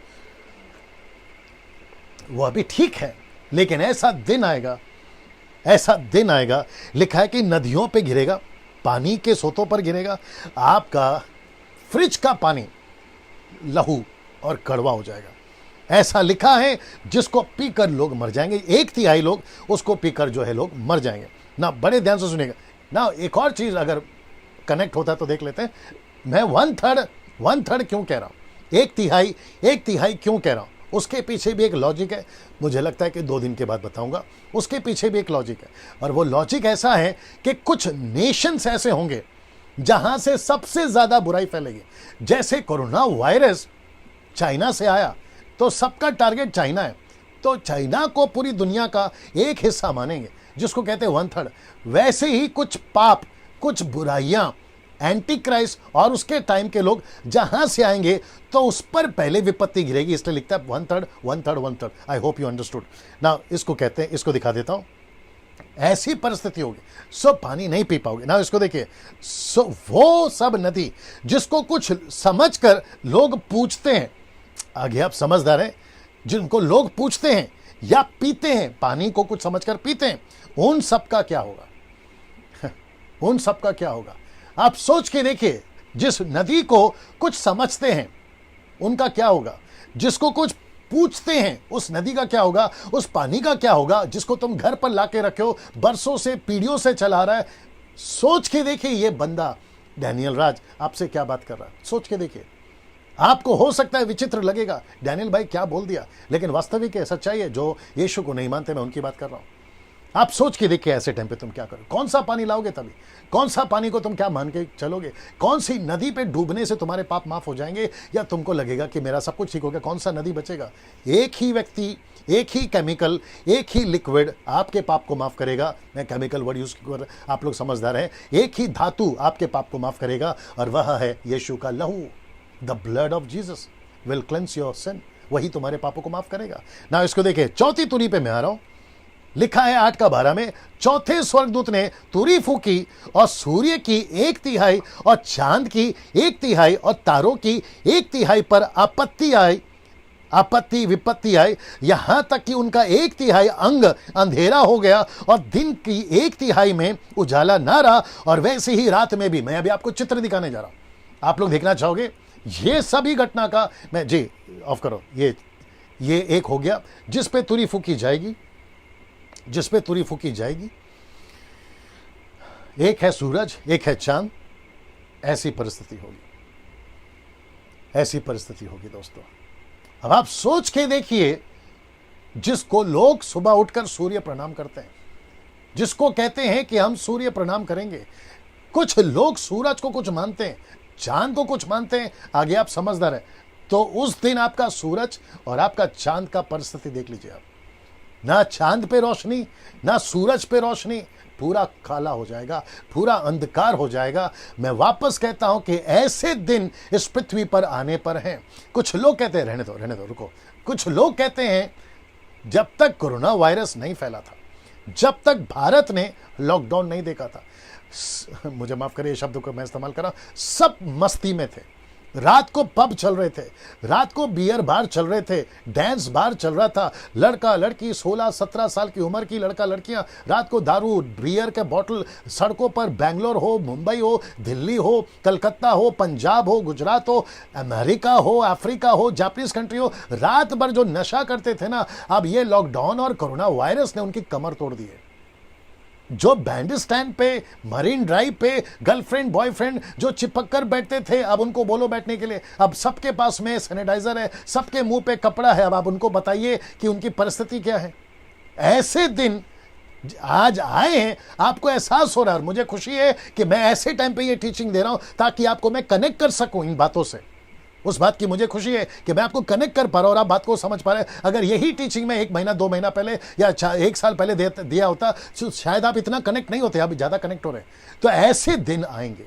Speaker 1: वो अभी ठीक है। लेकिन ऐसा दिन आएगा, लिखा है कि नदियों पे गिरेगा, पानी के सोतों पर गिरेगा, आपका फ्रिज का पानी लहू और कड़वा हो जाएगा। ऐसा लिखा है, जिसको पीकर लोग मर जाएंगे। 1/3 लोग उसको पीकर जो है लोग मर जाएंगे ना। बड़े ध्यान से सुनिएगा ना। एक और चीज अगर कनेक्ट होता है तो देख लेते हैं। मैं 1/3 क्यों कह रहा हूं, 1/3 क्यों कह रहा हूं, उसके पीछे भी एक लॉजिक है। मुझे लगता है कि 2 दिन के बाद बताऊंगा। उसके पीछे भी एक लॉजिक है, और वो लॉजिक ऐसा है कि कुछ नेशंस ऐसे होंगे जहां से सबसे ज्यादा बुराई फैलेगी। जैसे कोरोना वायरस चाइना से आया, तो सबका टारगेट चाइना है, तो चाइना को पूरी दुनिया का एक हिस्सा मानेंगे, जिसको कहते हैं 1/3। वैसे ही कुछ पाप, कुछ बुराइयां, एंटी क्राइस्ट और उसके टाइम के लोग जहां से आएंगे, तो उस पर पहले विपत्ति गिरेगी। इसलिए लिखता है 1/3। आई होप यू अंडरस्टूड ना। इसको कहते हैं, इसको दिखा देता हूं। ऐसी परिस्थिति होगी, सो पानी नहीं पी पाओगे ना। इसको देखिए, सो वो सब नदी जिसको कुछ समझकर लोग पूछते हैं, आगे आप समझदार हैं, जिनको लोग पूछते हैं या पीते हैं, पानी को कुछ समझकर पीते हैं, उन सब का क्या होगा? उन सब का क्या होगा? आप सोच के देखिए। जिस नदी को कुछ समझते हैं, उनका क्या होगा? जिसको कुछ पूछते हैं, उस नदी का क्या होगा? उस पानी का क्या होगा जिसको तुम घर पर लाके रखे हो, बरसों से, पीढ़ियों से चला रहा है? सोच के देखिए, ये बंदा डैनियल राज आपसे क्या बात कर रहा है। सोच के देखिए। आपको हो सकता है विचित्र लगेगा, डैनियल भाई क्या बोल दिया, लेकिन वास्तविक है, सच्चाई है। जो यीशु को नहीं मानते, मैं उनकी बात कर रहा हूं। आप सोच के देखिए, ऐसे टाइम पे तुम क्या करो? कौन सा पानी लाओगे? तभी कौन सा पानी को तुम क्या मान के चलोगे? कौन सी नदी पे डूबने से तुम्हारे पाप माफ हो जाएंगे, या तुमको लगेगा कि मेरा सब कुछ ठीक हो गया? कौन सा नदी बचेगा? एक ही व्यक्ति, एक ही केमिकल, एक ही लिक्विड आपके पाप को माफ करेगा। मैं केमिकल वर्ड यूज कर, आप लोग समझदार हैं। एक ही धातु आपके पाप को माफ करेगा, और वह है यीशु का लहू। The blood of Jesus will cleanse your sin. वही तुम्हारे पापों को माफ करेगा ना। इसको देखिए, चौथी तुरी पे मैं आ रहा हूं। लिखा है 8:12 में, चौथे स्वर्गदूत ने तुरी फूकी, और सूर्य की 1/3 और चांद की 1/3 और तारों की 1/3 पर आपत्ति विपत्ति आई, यहां तक कि उनका 1/3 अंग अंधेरा हो गया, और दिन की 1/3 में उजाला ना रहा, और वैसे ही रात में भी। मैं अभी आपको चित्र दिखाने जा रहा हूं, आप लोग देखना चाहोगे? ये सभी घटना का मैं, जी ऑफ करो, ये एक हो गया जिस पे तुरी फूकी जाएगी, जिस पे तुरी फूकी जाएगी। एक है सूरज, एक है चांद। ऐसी परिस्थिति होगी, ऐसी परिस्थिति होगी दोस्तों। अब आप सोच के देखिए, जिसको लोग सुबह उठकर सूर्य प्रणाम करते हैं, जिसको कहते हैं कि हम सूर्य प्रणाम करेंगे। कुछ लोग सूरज को कुछ मानते हैं, चांद को कुछ मानते हैं। आगे आप समझदार हैं, तो उस दिन आपका सूरज और आपका चांद का परिस्थिति देख लीजिए आप। ना चांद पे रोशनी, ना सूरज पे रोशनी, पूरा काला हो जाएगा, पूरा अंधकार हो जाएगा। मैं वापस कहता हूं कि ऐसे दिन इस पृथ्वी पर आने पर हैं। कुछ लोग कहते हैं रहने दो रुको, कुछ लोग कहते हैं जब तक कोरोना वायरस नहीं फैला था, जब तक भारत ने लॉकडाउन नहीं देखा था, मुझे माफ करिए शब्द को मैं इस्तेमाल कर रहा हूं, सब मस्ती में थे। रात को पब चल रहे थे, रात को बियर बार चल रहे थे, डांस बार चल रहा था। लड़का लड़की 16-17 साल की उम्र की लड़का लड़कियां रात को दारू बियर के बोतल सड़कों पर, बैंगलोर हो, मुंबई हो, दिल्ली हो, कलकत्ता हो, पंजाब हो, गुजरात हो, अमेरिका हो, अफ्रीका हो, जापानीज कंट्री हो, रात भर जो नशा करते थे ना, अब ये लॉकडाउन और कोरोना वायरस ने उनकी कमर तोड़ दी है। जो बैंड स्टैंड पे, मरीन ड्राइव पे गर्लफ्रेंड बॉयफ्रेंड जो चिपक कर बैठते थे, अब उनको बोलो बैठने के लिए, अब सबके पास में सैनिटाइजर है, सबके मुंह पे कपड़ा है। अब आप उनको बताइए कि उनकी परिस्थिति क्या है। ऐसे दिन आज आए हैं, आपको एहसास हो रहा है। मुझे खुशी है कि मैं ऐसे टाइम पे ये टीचिंग दे रहा हूं ताकि आपको मैं कनेक्ट कर सकूं इन बातों से। उस बात की मुझे खुशी है कि मैं आपको कनेक्ट कर पा रहा हूं और आप बात को समझ पा रहे हैं। अगर यही टीचिंग में 1 महीना 2 महीना पहले या 1 साल पहले दिया होता तो शायद आप इतना कनेक्ट नहीं होते, आप ज्यादा कनेक्ट हो रहे हैं। तो ऐसे दिन आएंगे,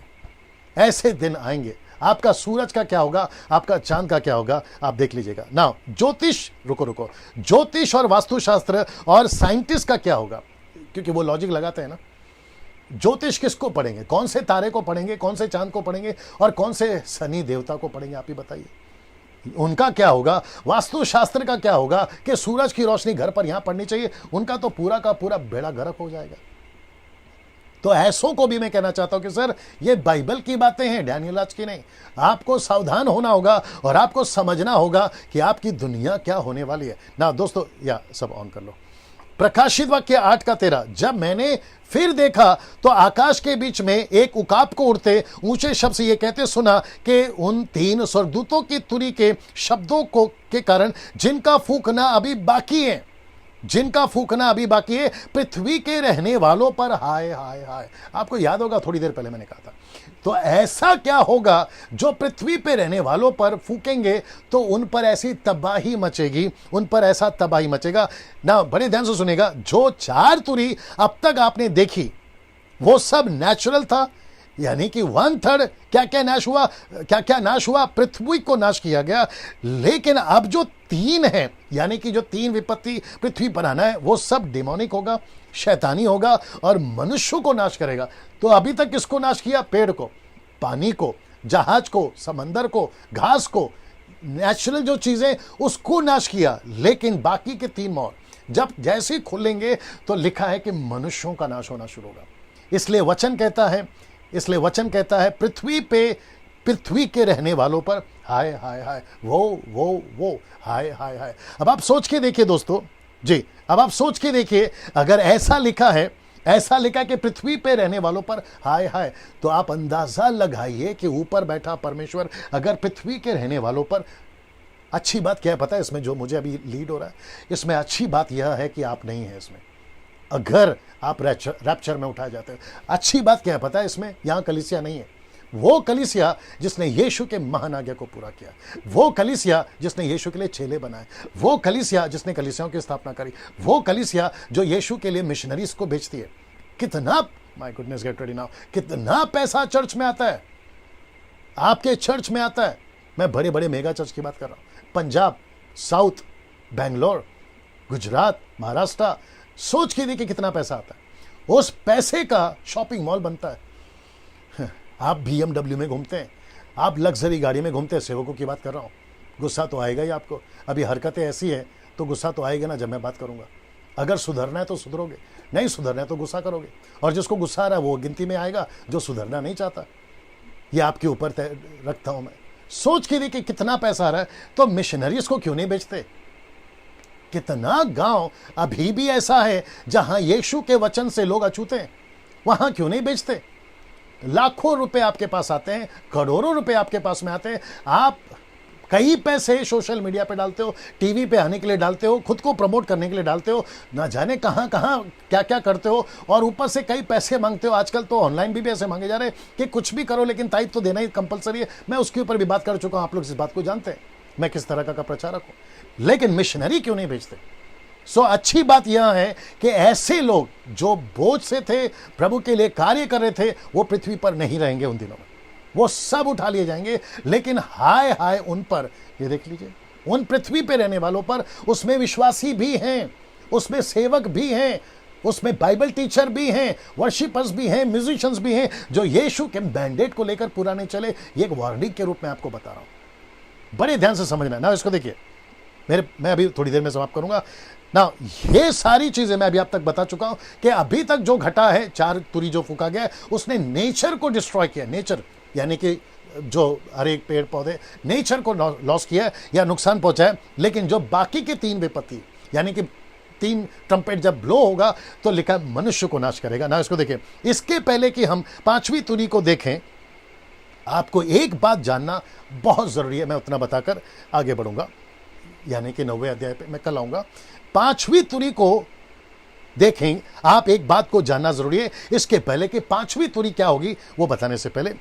Speaker 1: ऐसे दिन आएंगे। आपका सूरज का क्या होगा, आपका चांद का क्या होगा, आप देख लीजिएगा ना। ज्योतिष रुको, ज्योतिष और वास्तुशास्त्र और साइंटिस्ट का क्या होगा, क्योंकि वो लॉजिक लगाते हैं ना। ज्योतिष किसको पढ़ेंगे, कौन से तारे को पढ़ेंगे, कौन से चांद को पढ़ेंगे और कौन से शनि देवता को पढ़ेंगे, आप ही बताइए। उनका क्या होगा, वास्तुशास्त्र का क्या होगा कि सूरज की रोशनी घर पर यहां पड़नी चाहिए, उनका तो पूरा का पूरा बेड़ा गर्क हो जाएगा। तो ऐसों को भी मैं कहना चाहता हूं कि सर ये बाइबल की बातें हैं, डैनियल राज की नहीं। आपको सावधान होना होगा और आपको समझना होगा कि आपकी दुनिया क्या होने वाली है ना। दोस्तों या सब ऑन कर लो। प्रकाशित वाक्य 8:13, जब मैंने फिर देखा तो आकाश के बीच में एक उकाब को उड़ते ऊंचे शब्द से ये कहते सुना कि उन 3 स्वर्गदूतों की तुरी के शब्दों को के कारण जिनका फूंकना अभी बाकी है, जिनका फूंकना अभी बाकी है, पृथ्वी के रहने वालों पर हाय हाय हाय। आपको याद होगा थोड़ी देर पहले मैंने कहा था, तो ऐसा क्या होगा जो पृथ्वी पे रहने वालों पर फूकेंगे तो उन पर ऐसी तबाही मचेगी, उन पर ऐसा तबाही मचेगा ना। बड़े ध्यान से सुनेगा, जो 4 तुरी अब तक आपने देखी वो सब नेचुरल था, यानी कि 1/3 क्या क्या नाश हुआ, क्या क्या नाश हुआ, पृथ्वी को नाश किया गया। लेकिन अब जो 3 है, यानी कि जो 3 विपत्ति पृथ्वी पर आना है, वो सब डिमोनिक होगा, शैतानी होगा और मनुष्यों को नाश करेगा। तो अभी तक किसको नाश किया, पेड़ को, पानी को, जहाज को, समंदर को, घास को, नेचुरल जो चीजें उसको नाश किया। लेकिन बाकी के 3 और जब जैसे ही खुलेंगे तो लिखा है कि मनुष्यों का नाश होना शुरू होगा। इसलिए वचन कहता है पृथ्वी के रहने वालों पर हाय हाय हाय, वो हाय हाय हाय। अब आप सोच के देखिए दोस्तों जी, अब आप सोच के देखिए, अगर ऐसा लिखा है कि पृथ्वी पे रहने वालों पर हाय हाय, तो आप अंदाजा लगाइए कि ऊपर बैठा परमेश्वर अगर पृथ्वी के रहने वालों पर। अच्छी बात क्या है पता है इसमें, जो मुझे अभी लीड हो रहा है इसमें, अच्छी बात यह है कि आप नहीं है इसमें, अगर आप रैप्चर में उठाए जाते हैं। अच्छी बात क्या है पता है इसमें, यहां कलीसिया नहीं है, वो कलीसिया जिसने यीशु के महान आज्ञा को पूरा किया, वो कलीसिया जिसने यीशु के लिए चेले बनाए, वो कलीसिया जिसने कलीसियाओं की स्थापना करी, वो कलीसिया जो यीशु के लिए मिशनरीज को भेजती है। कितना, my goodness get ready now, कितना पैसा चर्च में आता है, आपके चर्च में आता है। मैं बड़े बड़े मेगा चर्च की बात कर रहा हूं, पंजाब, साउथ, बेंगलोर, गुजरात, महाराष्ट्र। सोच के देखिए कितना पैसा आता है, उस पैसे का शॉपिंग मॉल बनता है। आप BMW में घूमते हैं, आप लग्जरी गाड़ी में घूमते हैं, सेवकों की बात कर रहा हूं। गुस्सा तो आएगा ही आपको, अभी हरकतें ऐसी है तो गुस्सा तो आएगा ना जब मैं बात करूंगा। अगर सुधरना है तो सुधरोगे, नहीं सुधरना है तो गुस्सा करोगे, और जिसको गुस्सा आ रहा है वो गिनती में आएगा, जो सुधरना नहीं चाहता। ये आपके ऊपर रखता हूं मैं। सोच के देखिए कितना पैसा आ रहा है, तो मिशनरीज को क्यों नहीं बेचते। कितना गांव अभी भी ऐसा है जहां यीशु के वचन से लोग अछूते हैं, वहां क्यों नहीं बेचते। लाखों रुपए आपके पास आते हैं, करोड़ों रुपए आपके पास में आते हैं, आप कई पैसे सोशल मीडिया पे डालते हो, टीवी पे आने के लिए डालते हो, खुद को प्रमोट करने के लिए डालते हो, ना जाने कहां कहां क्या क्या करते हो, और ऊपर से कई पैसे मांगते हो। आजकल तो ऑनलाइन भी ऐसे मांगे जा रहे हैं कि कुछ भी करो लेकिन ताइब तो देना ही कंपलसरी है। मैं उसके ऊपर भी बात कर चुका हूं, आप लोग इस बात को जानते हैं मैं किस तरह का प्रचारक हूं। लेकिन मिशनरी क्यों नहीं भेजते, सो अच्छी बात यह है कि ऐसे लोग जो बोझ से थे, प्रभु के लिए कार्य कर रहे थे, वो पृथ्वी पर नहीं रहेंगे उन दिनों में, वो सब उठा लिए जाएंगे। लेकिन हाय हाय उन पर, ये देख लीजिए, उन पृथ्वी पे रहने वालों पर, उसमें विश्वासी भी हैं, उसमें सेवक भी हैं, उसमें बाइबल टीचर भी हैं, वर्शिपर्स भी हैं, म्यूजिशियंस भी हैं, जो यीशु के मैंडेट को लेकर पूरा नहीं चले। ये एक वार्निंग के रूप में आपको बता रहा हूं, बड़े ध्यान से समझना ना इसको। देखिए मैं अभी थोड़ी देर में समाप्त करूंगा ना। ये सारी चीजें मैं अभी आप तक बता चुका हूं कि अभी तक जो घटा है, 4 तुरी जो फूका गया है, उसने नेचर को डिस्ट्रॉय किया। नेचर यानी कि जो हर एक पेड़ पौधे, नेचर को लॉस किया है या नुकसान पहुंचाया। लेकिन जो बाकी के 3 विपत्ति, यानी कि 3 ट्रम्पेट जब ब्लो होगा तो लिखा मनुष्य को नाश करेगा ना। इसको देखिए, इसके पहले कि हम 5वीं तुरी को देखें, आपको एक बात जानना बहुत जरूरी है। मैं उतना बताकर आगे बढ़ूंगा, यानी कि 9वें अध्याय पे मैं कल आऊंगा। 5वीं तुरी को देखें, आप एक बात को जानना जरूरी है। इसके पहले कि 5वीं तुरी क्या होगी वो बताने से पहले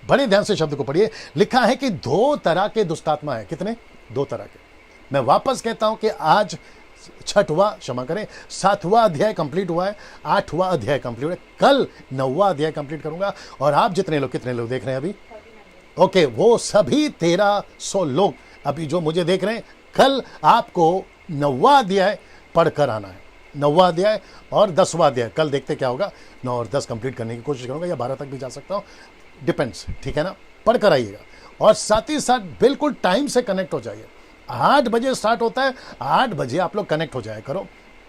Speaker 1: बड़े ध्यान से शब्द को पढ़िए। लिखा है कि 2 तरह के दुष्टात्मा है। कितने? 2 तरह के। मैं वापस कहता हूं कि आज 7वां अध्याय कंप्लीट हुआ है, 8वां अध्याय कंप्लीट हुआ है, कल 9वां अध्याय कंप्लीट करूंगा। और आप कितने लोग देख रहे हैं अभी? ओके, वो सभी 1300 लोग अभी जो मुझे देख रहे हैं, कल आपको 9वां अध्याय पढ़कर आना है। 9वां अध्याय और 10वां अध्याय कल देखते क्या होगा। 9 और 10 कंप्लीट करने की कोशिश करूंगा, या 12 तक भी जा सकता हूं, डिपेंड्स, ठीक है ना। पढ़कर आइएगा और साथ ही साथ बिल्कुल टाइम से कनेक्ट हो जाइए। 8 बजे स्टार्ट होता है, 8 बजे आप लोग कनेक्ट हो जाया करो,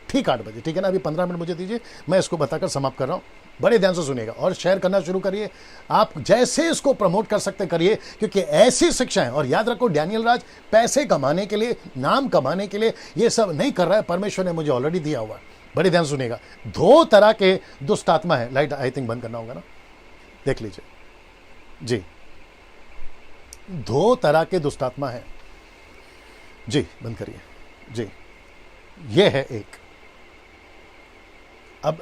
Speaker 1: ठीक 8 बजे, ठीक है ना। अभी 15 मिनट मुझे दीजिए, मैं इसको बताकर समाप्त कर रहा हूं। बड़े ध्यान से सुनिएगा और शेयर करना शुरू करिए। आप जैसे इसको प्रमोट कर सकते करिए, क्योंकि ऐसी शिक्षाएं, और याद रखो डैनियल राज पैसे कमाने के लिए, नाम कमाने के लिए ये सब नहीं कर रहा है, परमेश्वर ने मुझे ऑलरेडी दिया हुआ है। बड़े ध्यान सुनिएगा। 2 तरह के दुष्ट आत्मा है। लाइट आई थिंक बंद करना होगा ना, देख लीजिए जी। 2 तरह के दुष्ट आत्मा है जी, बंद करिए जी। ये है एक। अब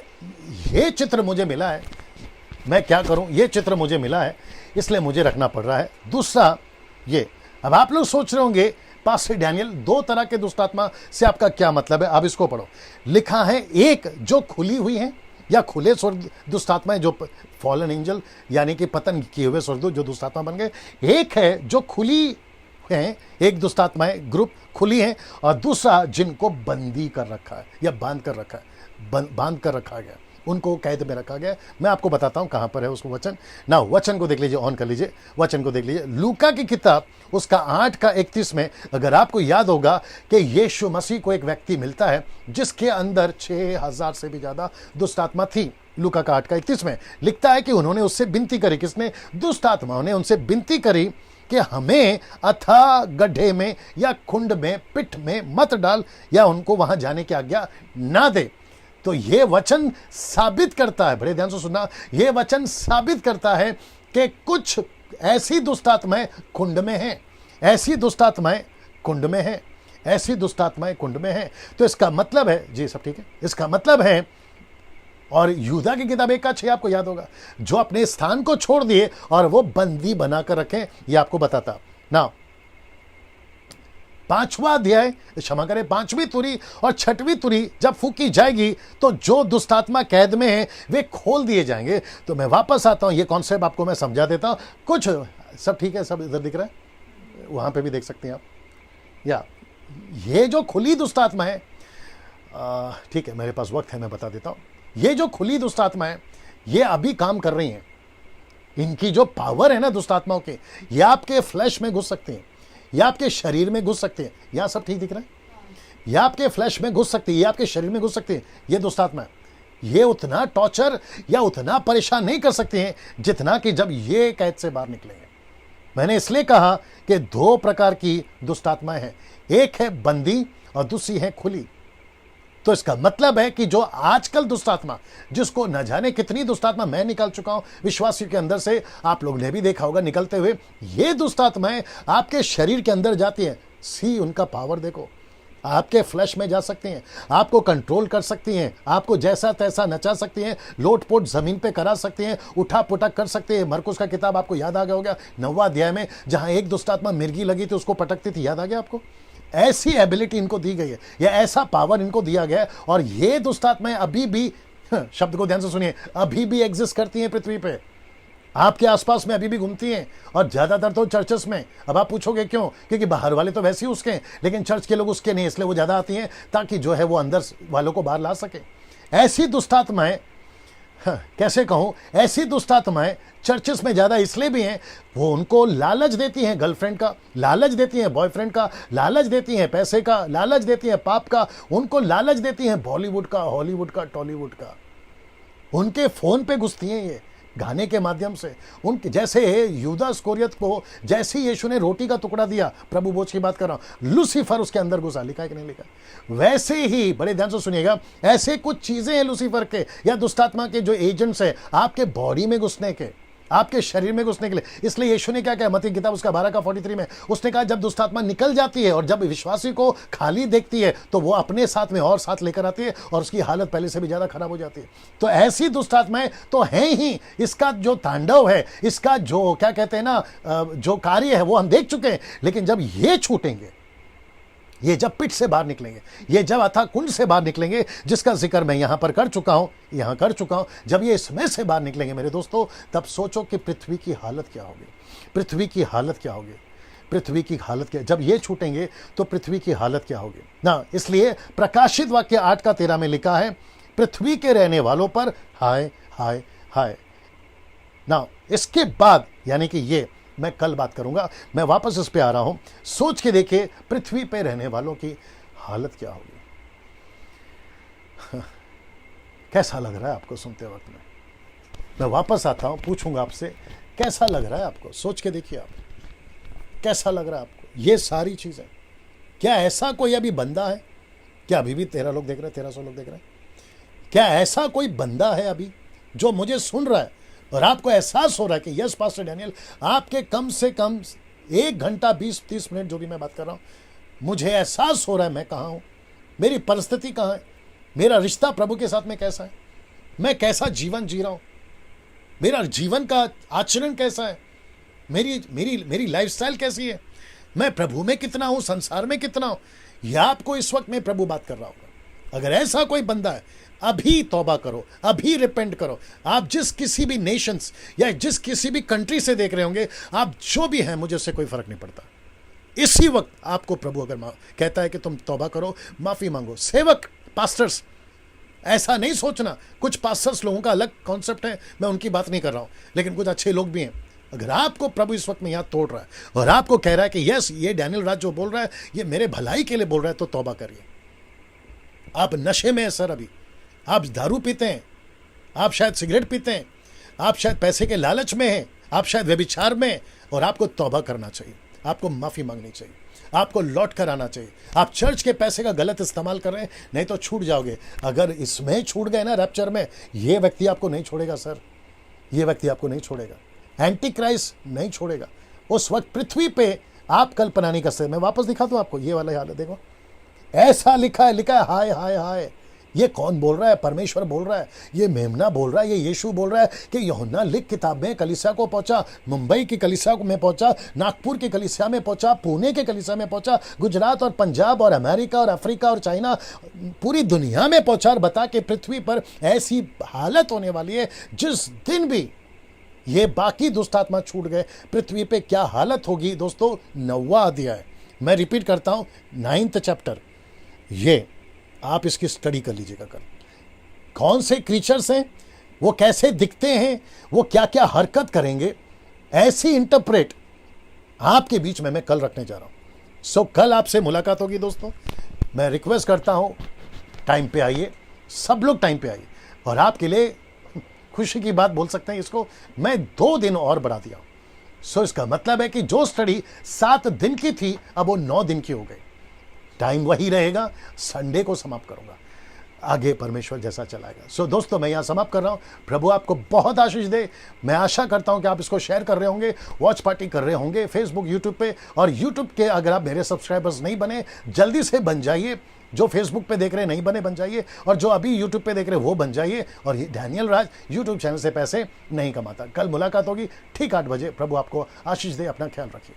Speaker 1: ये चित्र मुझे मिला है, मैं क्या करूं, ये चित्र मुझे मिला है इसलिए मुझे रखना पड़ रहा है। दूसरा ये, अब आप लोग सोच रहे होंगे पास्टर डैनियल 2 तरह के दुष्टात्मा से आपका क्या मतलब है। अब इसको पढ़ो। लिखा है एक जो खुली हुई है या खुले स्वर्ग दुष्टात्माएं, जो फॉलन एंजल यानी कि पतन किए हुए स्वर्गदूत जो दुष्टात्मा बन गए। एक है जो खुली हैं, एक दुष्टात्माएं ग्रुप खुली हैं, और दूसरा जिनको बंदी कर रखा है या बांध कर रखा है, बांध कर रखा गया, उनको कैद में रखा गया। मैं आपको बताता हूं कहां पर है उसको वचन ना। वचन को देख लीजिए, ऑन कर लीजिए, वचन को देख लीजिए। लूका की किताब उसका 8:31 में, अगर आपको याद होगा कि यीशु मसीह को एक व्यक्ति मिलता है जिसके अंदर 6000 से भी ज्यादा दुष्ट आत्मा थी। लूका का 8:31 में लिखता है कि उन्होंने उससे विनती करी। किसने? दुष्ट आत्माओं ने उनसे विनती करी कि हमें अथाह गड्ढे में या कुंड में, पिट में मत डाल, या उनको वहां जाने की आज्ञा ना दे। तो ये वचन साबित करता है, बड़े ध्यान से सुनना, ये वचन साबित करता है कि कुछ ऐसी दुष्टात्माएं कुंड में हैं, ऐसी दुष्टात्माएं कुंड में हैं, ऐसी दुष्टात्माएं कुंड में हैं। तो इसका मतलब है जी, सब ठीक है, इसका मतलब है, और यूदा की किताब 1:6 आपको याद होगा, जो अपने स्थान को छोड़ दिए और वो बंदी बनाकर रखें, ये आपको बताता ना। 5वां अध्याय, क्षमा करें, 5वीं तुरी और 6वीं तुरी जब फूकी जाएगी तो जो दुष्टात्मा कैद में है वे खोल दिए जाएंगे। तो मैं वापस आता हूं, ये कॉन्सेप्ट आपको मैं समझा देता हूं। कुछ सब ठीक है, सब इधर दिख रहा है, वहां पे भी देख सकते हैं आप। या ये जो खुली दुष्टात्मा है, ठीक है, मेरे पास वक्त है, मैं बता देता हूं। ये जो खुली दुष्टात्मा है, ये अभी काम कर रही हैं। इनकी जो पावर है ना दुष्टात्माओं के, ये आपके फ्लैश में घुस सकती हैं, या आपके शरीर में घुस सकते हैं। यहां सब ठीक दिख रहा है? या आपके फ्लैश में घुस सकती है, या आपके शरीर में घुस सकती है। ये दुष्टात्मा है, ये उतना टॉर्चर या उतना परेशान नहीं कर सकती हैं जितना कि जब ये कैद से बाहर निकलेंगे। मैंने इसलिए कहा कि 2 प्रकार की दुष्टात्माएं हैं, एक है बंदी और दूसरी है खुली। तो इसका मतलब है कि जो आजकल दुष्टात्मा, जिसको न जाने कितनी दुष्टात्मा मैं निकाल चुका हूं विश्वासियों के अंदर से, आप लोग ने भी देखा होगा निकलते हुए, ये दुष्टात्माएं आपके शरीर के अंदर जाती हैं। सी उनका पावर देखो, आपके फ्लैश में जा सकती हैं, आपको कंट्रोल कर सकती हैं, आपको जैसा तैसा नचा सकती हैं, लोटपोट जमीन पे करा सकती हैं, उठा पुटक कर सकती हैं। मरकुस का किताब आपको याद आ गया होगा 9वां अध्याय में, जहां एक दुष्टात्मा मिर्गी लगी थी, उसको पटकती थी, याद आ गया आपको? ऐसी एबिलिटी इनको दी गई है, या ऐसा पावर इनको दिया गया है, और ये दुष्ट आत्माएं अभी भी, शब्द को ध्यान से सुनिए, अभी भी एग्जिस्ट करती हैं पृथ्वी पे, आपके आसपास में अभी भी घूमती हैं, और ज्यादातर तो चर्चेस में। अब आप पूछोगे क्यों? क्योंकि बाहर वाले तो वैसे ही उसके हैं, लेकिन चर्च के लोग उसके नहीं, इसलिए वो ज्यादा आती हैं, ताकि जो है वो अंदर वालों को बाहर ला सके। ऐसी दुष्ट आत्माएं, कैसे कहूं, ऐसी दुष्ट आत्माएं चर्चेस में ज्यादा इसलिए भी हैं, वो उनको लालच देती हैं गर्लफ्रेंड का, लालच देती हैं बॉयफ्रेंड का, लालच देती हैं पैसे का, लालच देती हैं पाप का, उनको लालच देती हैं बॉलीवुड का, हॉलीवुड का, टॉलीवुड का। उनके फोन पे घुसती हैं ये गाने के माध्यम से। उनके जैसे यूदा इस्करियोत को जैसे यीशु ने रोटी का टुकड़ा दिया, प्रभु बोझ की बात कर रहा हूं, लूसीफर उसके अंदर घुसा, लिखा है कि नहीं लिखा? वैसे ही, बड़े ध्यान से सुनिएगा, ऐसे कुछ चीजें हैं लूसीफर के या दुष्टात्मा के जो एजेंट्स हैं आपके बॉडी में घुसने के, आपके शरीर में घुसने के लिए। इसलिए यीशु ने क्या कहा मत्ती किताब उसका 12:43 में, उसने कहा जब दुष्टात्मा निकल जाती है और जब विश्वासी को खाली देखती है तो वो अपने साथ में और साथ लेकर आती है और उसकी हालत पहले से भी ज्यादा खराब हो जाती है। तो ऐसी दुष्टात्माएं तो हैं ही, इसका जो तांडव है, इसका जो क्या कहते हैं ना, जो कार्य है वो हम देख चुके हैं। लेकिन जब ये छूटेंगे, ये जब पिट से बाहर निकलेंगे, ये जब अथाह कुंड से बाहर निकलेंगे, जिसका जिक्र मैं यहां पर कर चुका हूं, जब ये इसमें से बाहर निकलेंगे मेरे दोस्तों, तब सोचो कि पृथ्वी की हालत क्या होगी, पृथ्वी की हालत क्या होगी, पृथ्वी की हालत क्या, जब ये छूटेंगे तो पृथ्वी की हालत क्या होगी ना। इसलिए प्रकाशित वाक्य 8:13 में लिखा है, पृथ्वी के रहने वालों पर हाय हाय हाय ना। इसके बाद यानी कि ये मैं कल बात करूंगा, मैं वापस इस पे आ रहा हूं। सोच के देखिए पृथ्वी पे रहने वालों की हालत क्या होगी। कैसा लग रहा है आपको सुनते वक्त में? मैं वापस आता हूं, पूछूंगा आपसे कैसा लग रहा है आपको, सोच के देखिए आप, कैसा लग रहा है आपको ये सारी चीजें। क्या ऐसा कोई अभी बंदा है? क्या अभी भी 13 लोग देख रहे हैं, 1300 लोग देख रहे हैं? क्या ऐसा कोई बंदा है अभी जो मुझे सुन रहा है और आपको एहसास हो रहा है कि यस पास्टर डैनियल, आपके कम से कम 1 घंटा 20-30 मिनट जो भी मैं बात कर रहा हूं, मुझे एहसास हो रहा है मैं कहां हूं, मेरी परिस्थिति कहां है, मेरा रिश्ता प्रभु के साथ में कैसा है, मैं कैसा जीवन जी रहा हूं, मेरा जीवन का आचरण कैसा है, मेरी मेरी मेरी लाइफस्टाइल कैसी है, मैं प्रभु में कितना हूं, संसार में कितना हूं। यह आपको इस वक्त में प्रभु बात कर रहा होगा। अगर ऐसा कोई बंदा है, अभी तौबा करो, अभी रिपेंट करो। आप जिस किसी भी नेशंस या जिस किसी भी कंट्री से देख रहे होंगे, आप जो भी हैं, मुझे उससे कोई फर्क नहीं पड़ता। इसी वक्त आपको प्रभु अगर कहता है कि तुम तौबा करो, माफी मांगो। सेवक, पास्टर्स, ऐसा नहीं सोचना। कुछ पास्टर्स लोगों का अलग कॉन्सेप्ट है, मैं उनकी बात नहीं कर रहा हूं, लेकिन कुछ अच्छे लोग भी हैं। अगर आपको प्रभु इस वक्त में यहां तोड़ रहा है और आपको कह रहा है कि यस, ये डैनियल राज जो बोल रहा है ये मेरे भलाई के लिए बोल रहा है, तो तौबा करिए। आप नशे में हैं सर, अभी आप दारू पीते हैं, आप शायद सिगरेट पीते हैं, आप शायद पैसे के लालच में हैं, आप शायद व्यभिचार में हैं, और आपको तौबा करना चाहिए, आपको माफी मांगनी चाहिए, आपको लौट कर आना चाहिए। आप चर्च के पैसे का गलत इस्तेमाल कर रहे हैं, नहीं तो छूट जाओगे। अगर इसमें छूट गए ना रैप्चर में, ये व्यक्ति आपको नहीं छोड़ेगा सर, ये व्यक्ति आपको नहीं छोड़ेगा, एंटी क्राइस्ट नहीं छोड़ेगा। उस वक्त पृथ्वी पे आप कल्पना नहीं कर सकते। मैं वापस दिखा दूं आपको, ये वाला हाल देखो, ऐसा लिखा है हाय हाय हाय। ये कौन बोल रहा है? परमेश्वर बोल रहा है, ये मेमना बोल रहा है, ये यीशु बोल रहा है कि यूहन्ना लिख किताब में कलीसिया को पहुंचा, मुंबई की कलीसिया में पहुंचा, नागपुर की कलीसिया में पहुंचा, पुणे के कलीसिया में पहुंचा, गुजरात और पंजाब और अमेरिका और अफ्रीका और चाइना, पूरी दुनिया में पहुंचा, और बता कि पृथ्वी पर ऐसी हालत होने वाली है जिस दिन भी ये बाकी दुष्टात्मा छूट गए, पृथ्वी पे क्या हालत होगी दोस्तों। 9वां अध्याय, मैं रिपीट करता हूं, 9th चैप्टर, ये आप इसकी स्टडी कर लीजिएगा कल। कौन से क्रीचर्स हैं, वो कैसे दिखते हैं, वो क्या क्या हरकत करेंगे, ऐसी इंटरप्रेट आपके बीच में मैं कल रखने जा रहा हूं। सो कल आपसे मुलाकात होगी दोस्तों। मैं रिक्वेस्ट करता हूं टाइम पे आइए, सब लोग टाइम पे आइए। और आपके लिए खुशी की बात बोल सकते हैं इसको, मैं 2 दिन और बढ़ा दिया। सो इसका मतलब है कि जो स्टडी 7 दिन की थी, अब वो 9 दिन की हो गई। टाइम वही रहेगा, संडे को समाप्त करूंगा, आगे परमेश्वर जैसा चलाएगा। सो दोस्तों, मैं यहां समाप्त कर रहा हूं। प्रभु आपको बहुत आशीष दे। मैं आशा करता हूं कि आप इसको शेयर कर रहे होंगे, वॉच पार्टी कर रहे होंगे फेसबुक, यूट्यूब पे। और यूट्यूब के अगर आप मेरे सब्सक्राइबर्स नहीं बने, जल्दी से बन जाइए। जो फेसबुक पे देख रहे नहीं बने, बन जाइए। और जो अभी यूट्यूब पे देख रहे वो बन जाइए। और ये डैनियल राज यूट्यूब चैनल से पैसे नहीं कमाता। कल मुलाकात होगी ठीक 8 बजे। प्रभु आपको आशीष दे। अपना ख्याल रखिए।